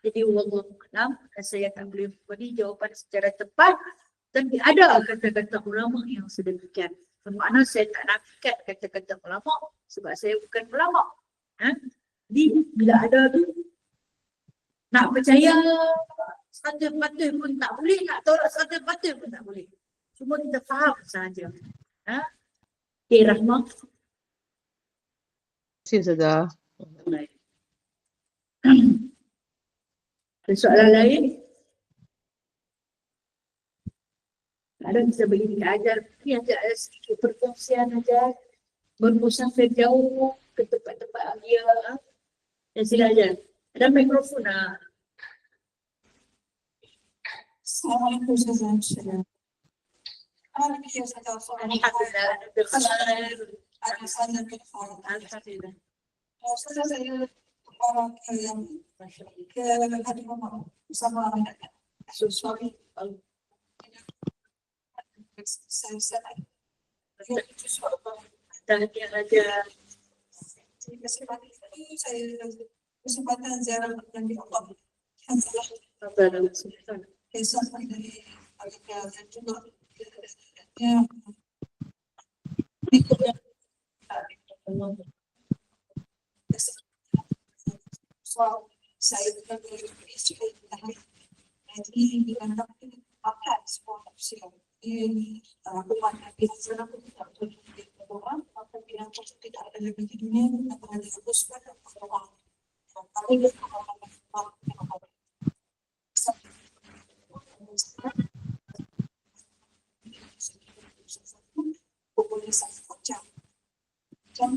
Jadi wallahu a'lam, saya tak boleh beri jawapan secara tepat, tapi ada kata-kata ulama yang sedemikian. Bermakna saya tak nafikan kata-kata ulama sebab saya bukan ulama. Jadi bila ada tu, nak percaya 100% pun tak boleh, nak tolak 100% pun tak boleh. Cuma kita faham sahaja. Okay, Rahmah. Terima kasih Ustazah. Ada soalan lain? Kadang kita begini ajar, ini aja sedikit perkongsian aja, bermusafir jauh ke tempat-tempat dia, dan sila aja. Ada mikrofon lah. Assalamualaikum Ustazah. Alhamdulillah. Alhamdulillah. Ustazah, saya orang yang ke Hadi Mama bersama suami. Saya Tahniah aja. saya kesempatan ziarah Nabi Allah yang telah besok dari Alika dan juga yang berikutnya soal saya juga dari istri jadi dengan makan semua opsi ini rumah Nabi Hasanah pun tidak boleh orang maka bilang tidak ada lebih di dunia atau ada fokus pada orang tapi dia pukul 1 jam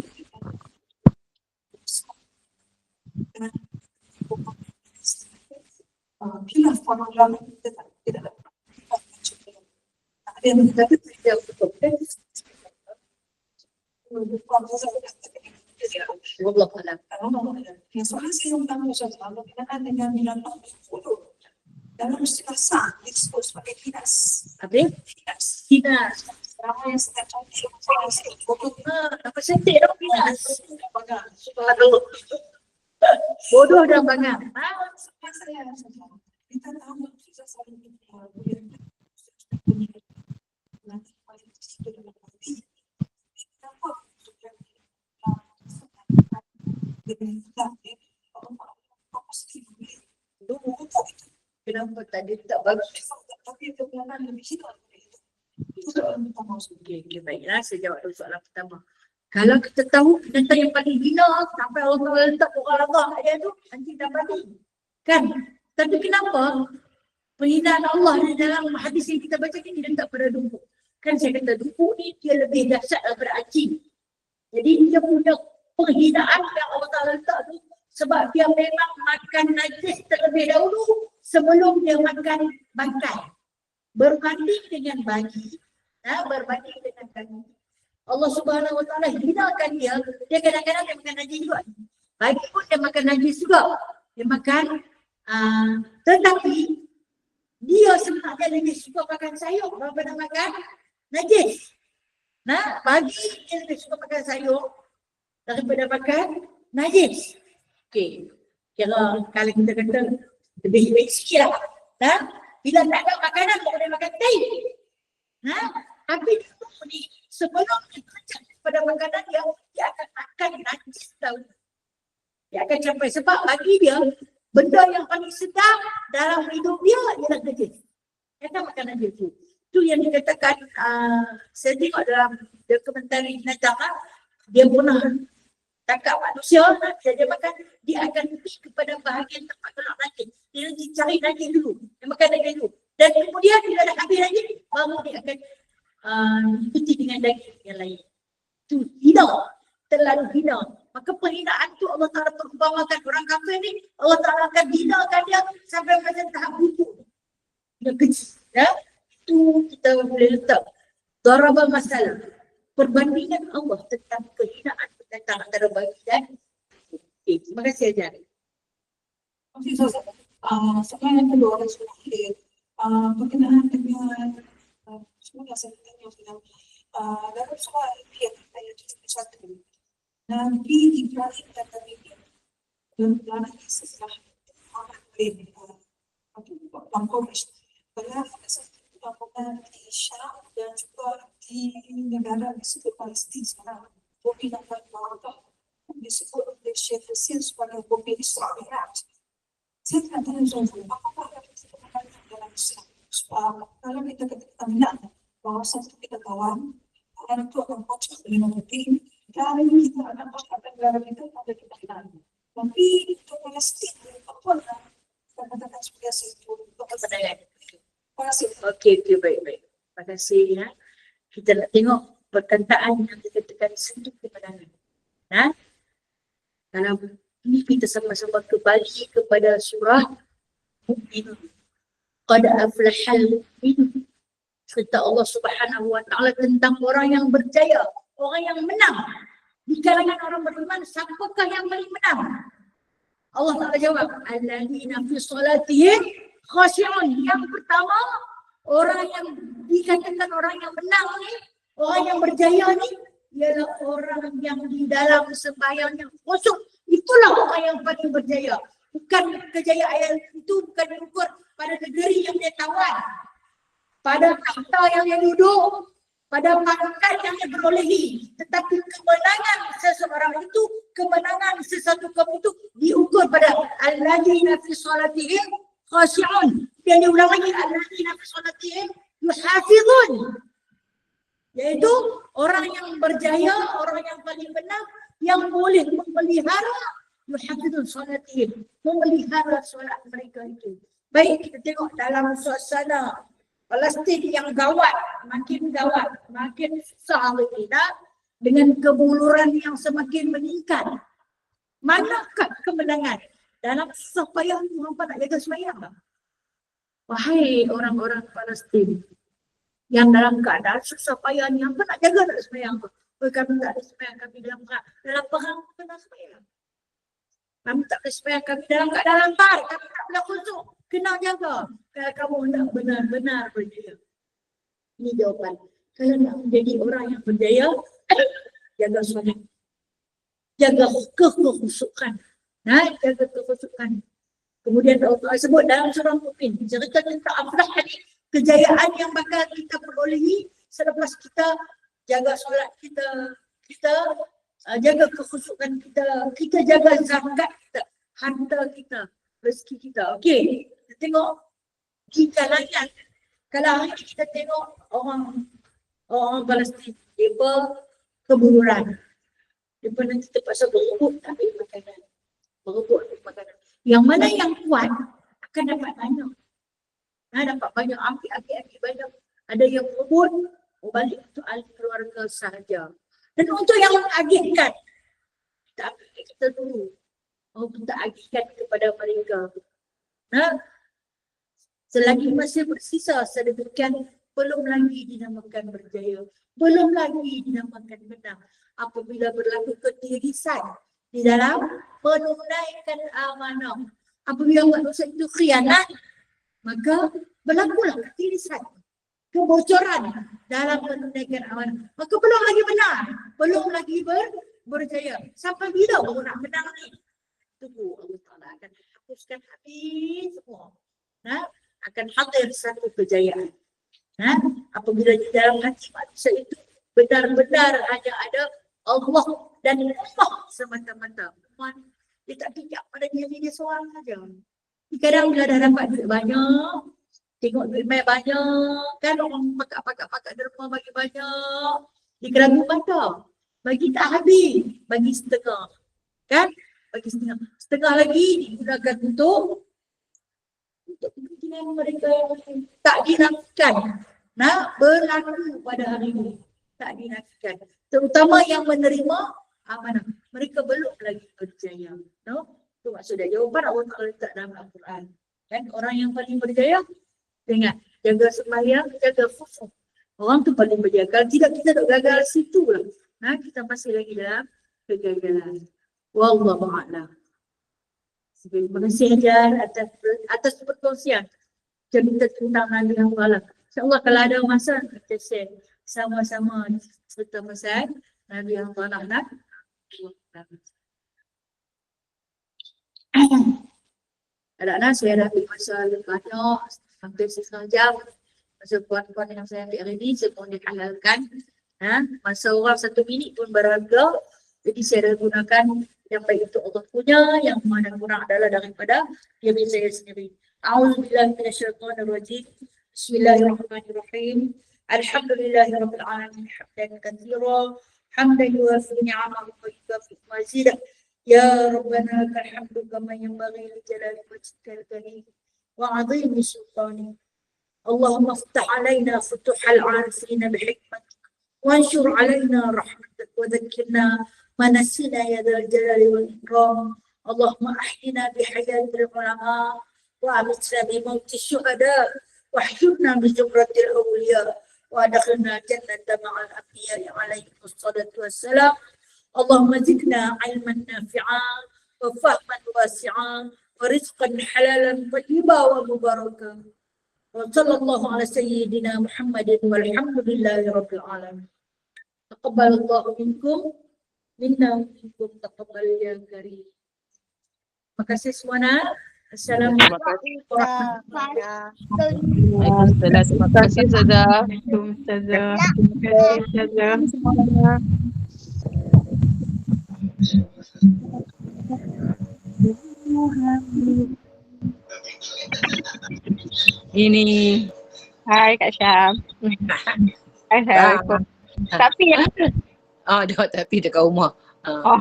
bila program tidak dapat yang menjadi tidak betul Wallah alam. soalnya saya undang Ustaz Allah berkenaan dengan bulan 40 dalam istilah sah disebut sebagai hinas. Apa? Hinas. Ramai yang sedang cantik Apa cantik dong hinas? Aduh. Bodoh dan bangang. kita tahu susah selalu nanti paling itu dalam hati kenapa Kenapa tadi tak bagus? tapi kebenaran lebih hitam itu Soalan pertama. Okey, baiklah. Saya jawab dulu soalan pertama. Kalau kita tahu binatang yang paling hina sampai Allah Ta'ala letak pokok Allah kat dia tu, nanti dah mati. Kan? Tapi kenapa penghinaan Allah di dalam hadis yang kita baca ni diletak pada dumpuk? Kan saya kata dumpuk ni dia lebih dahsyat daripada anjing. Jadi dia punya penghinaan yang Allah Ta'ala letak tu sebab dia memang makan najis terlebih dahulu sebelum dia makan bangkai. Berbanding dengan bayi, berbanding dengan bayi. Allah Subhanahu Wa Taala hinakan dia. Dia kadang-kadang dia makan najis juga. Bayi pun dia makan najis juga. Dia makan, tetapi dia sebenarnya lebih suka makan sayur daripada makan najis. Nah, bagi dia lebih suka makan sayur daripada makan najis. Okey. Kira kalau kita kata lebih baik sikit lah. Bila tak ada makanan, tak boleh makan teh. Tapi ni sebelum dia terjak pada makanan dia akan makan najis tau. Dia akan sampai sebab bagi dia benda yang paling sedap dalam hidup dia ialah najis. Dia akan makan najis tu. Itu yang dikatakan, saya tengok dalam dokumentari binatang, dia pernah tangkap manusia, dia makan, dia akan pergi kepada bahagian tempat gelap najis. Dia nanti cari najis dulu, dia makan najis dulu. Dan kemudian bila dah habis najis, baru dia akan ikuti dengan daging yang lain. Itu hina, terlalu hina. Maka penghinaan tu Allah Ta'ala perumpamakan orang kafir ni, Allah Ta'ala akan hinakan dia sampai macam tahap butuh. Dia kecil. Ya? Itu kita boleh letak darabah masalah. Perbandingan Allah tentang kehinaan tentang antara bagi dan okay. Terima kasih Ajar. Okey, soalan yang kedua adalah berkenaan dengan semua saya tanya dalam soal ayat 1 Nabi Ibrahim dan Nabi dan setelah Muhammad bin Quraisy berada di Syam dan juga di negara disebut Palestin sekarang. Bumi Nahdlatul Ulama disebut oleh Syekh Hasim sebagai bumi Israel. Saya tak tahu apakah yang kita katakan dalam Islam. Kalau kita katakan bahawa satu kita kawan, orang itu akan kocok dengan rutin, dan kita akan kocok negara kita pada kita kenal. Tapi itu Palestin, apa yang kita katakan sebagai satu kebenaran. Okey, baik. Terima kasih ya. Kita nak tengok perkataan yang dikatakan sentuh kemenangan. Nah, kalau ini kita sama-sama kembali kepada surah Mukminun. Qad aflahal mu'minun. Cerita Allah Subhanahu wa taala tentang orang yang berjaya, orang yang menang. Di kalangan orang beriman, siapakah yang paling menang? Allah Taala jawab, alladzina fi salatihim khashi'un. Yang pertama, orang yang dikatakan orang yang menang ni, orang yang berjaya ni, ialah orang yang di dalam sembahyangnya khusyuk. Itulah orang yang paling berjaya. Bukan kejayaan itu bukan diukur pada negeri yang dia tawan, pada takhta yang dia duduk, pada pangkat yang dia berolehi. Tetapi kemenangan seseorang itu, kemenangan sesuatu kaum itu diukur pada alladzina fi salatihim khashi'un. Dan diulang lagi, alladzina fi salatihim yuhafizun. Yaitu orang yang berjaya, orang yang paling benar, yang boleh memelihara yuhafizun salatihim, memelihara solat mereka itu. Baik, kita tengok dalam suasana Palestin yang gawat, makin susah lagi dah, dengan kebuluran yang semakin meningkat. Manakah kemenangan? Dalam susah payah hampa nak jaga sembahyang tak? Wahai orang-orang Palestin yang dalam keadaan susah payah ni, hampa nak jaga tak sembahyang tu? Oh, kami tak ada sembahyang, kami dalam perang kena sembahyang. Kami tak ada sembahyang, kami dalam keadaan lapar, kami tak boleh khusyuk. Kena jaga. Kalau kamu nak benar-benar berjaya. Ini jawapan. Kalau nak menjadi orang yang berjaya, jaga solat. Jaga kekhusyukan. Jaga kekhusyukan. Kemudian Allah sebut dalam surah Mukmin, cerita tentang aflah hadis, kejayaan yang bakal kita perolehi selepas kita jaga solat kita jaga kekhusyukan kita jaga zakat kita, harta kita, rezeki kita. Okey, kita tengok di kalangan, kalau hari ini kita tengok orang Palestin, mereka kebuluran. Mereka nanti terpaksa berebut tak ada makanan. Berebut makanan. Yang mana yang kuat akan dapat banyak. Dapat banyak, ambil banyak. Ada yang berebut, balik untuk ahli keluarga sahaja. Dan untuk yang agihkan, kita ambil kita dulu. Kita agihkan kepada mereka. Selagi masih bersisa sedemikian, belum lagi dinamakan berjaya. Belum lagi dinamakan menang. Apabila berlaku ketirisan di dalam menunaikan amanah. Apabila manusia itu khianat, maka berlakulah ketirisan, kebocoran dalam menunaikan amanah. Maka belum lagi menang, belum lagi berjaya. Sampai bila baru nak menang ni? Tunggu, Allah Ta'ala akan hapuskan habis semua. Akan hadir satu kejayaan. Apabila di dalam hati manusia itu benar-benar hanya ada Allah dan Allah semata-mata. Dia tak fikir pada diri dia seorang saja. Kadang bila dah dapat duit banyak, tengok duit main banyak, kan orang pakak derma bagi banyak, dia keragu mata. Bagi tak habis, bagi setengah. Kan? Bagi setengah. Setengah lagi digunakan untuk kepentingan mereka yang tak dinafikan. Berlaku pada hari ini. Tak dinafikan. Terutama yang menerima amanah. Mereka belum lagi berjaya. Itu maksudnya jawapan Allah Ta'ala letak dalam Al-Quran. Kan orang yang paling berjaya, ingat, jaga sembahyang, jaga khusyuk. Orang tu paling berjaya. Kalau tidak, kita tak gagal situ lah. Kita masih lagi dalam kegagalan. Wallahu a'lam. Terima kasih Hajar atas perkongsian cerita tentang Nabi Muhammad. InsyaAllah kalau ada masa kita share sama-sama cerita pasal Nabi Muhammad. Anak-anak saya dah ambil masa banyak, hampir setengah jam. Masa puan-puan yang saya ambil hari ini, saya pun dihalalkan. Masa orang 1 minit pun berharga. Jadi saya dah gunakan yang baik itu Allah punya, yang mana kurang adalah daripada diri saya sendiri. A'udzubillahi minasyaitonirrajim. Bismillahirrahmanirrahim. Alhamdulillahirabbil alamin hamdan katsiran hamdan yuwafi ni'amahu wa yukafi mazidah. Ya Rabbana lakal hamdu kama yanbaghi li jalali wajhikal karim wa 'azimi sultanik. اللهم افتح علينا فتوح العارفين بحكمتك وانشر علينا رحمتك وذكرنا ما نسينا يا ذا الجلال والإكرام. اللهم أحينا بحياة العلماء وأمتنا بموت الشهداء واحشرنا بزمرة الأولياء وأدخلنا جنة مع الأنبياء عليهم الصلاة والسلام. اللهم زدنا علما نافعا وفهما واسعا ورزقا حلالا طيبا ومباركا. وصلى الله على سيدنا محمد والحمد لله رب العالمين. تقبل الله منكم منا ومنكم تقبل يا كريم. Terima kasih semuanya. Assalamualaikum warahmatullahi wabarakatuh. Waalaikumsalam. Terima kasih Ustazah. Ustazah. Terima kasih Ustazah. Ini. Hai Kak Syam. Assalamualaikum. Tapi ya. Tapi dekat rumah. Oh.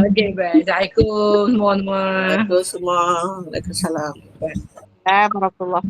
Okey, baik. Assalamualaikum semua. Waalaikumsalam. Waalaikumsalam. Warahmatullahi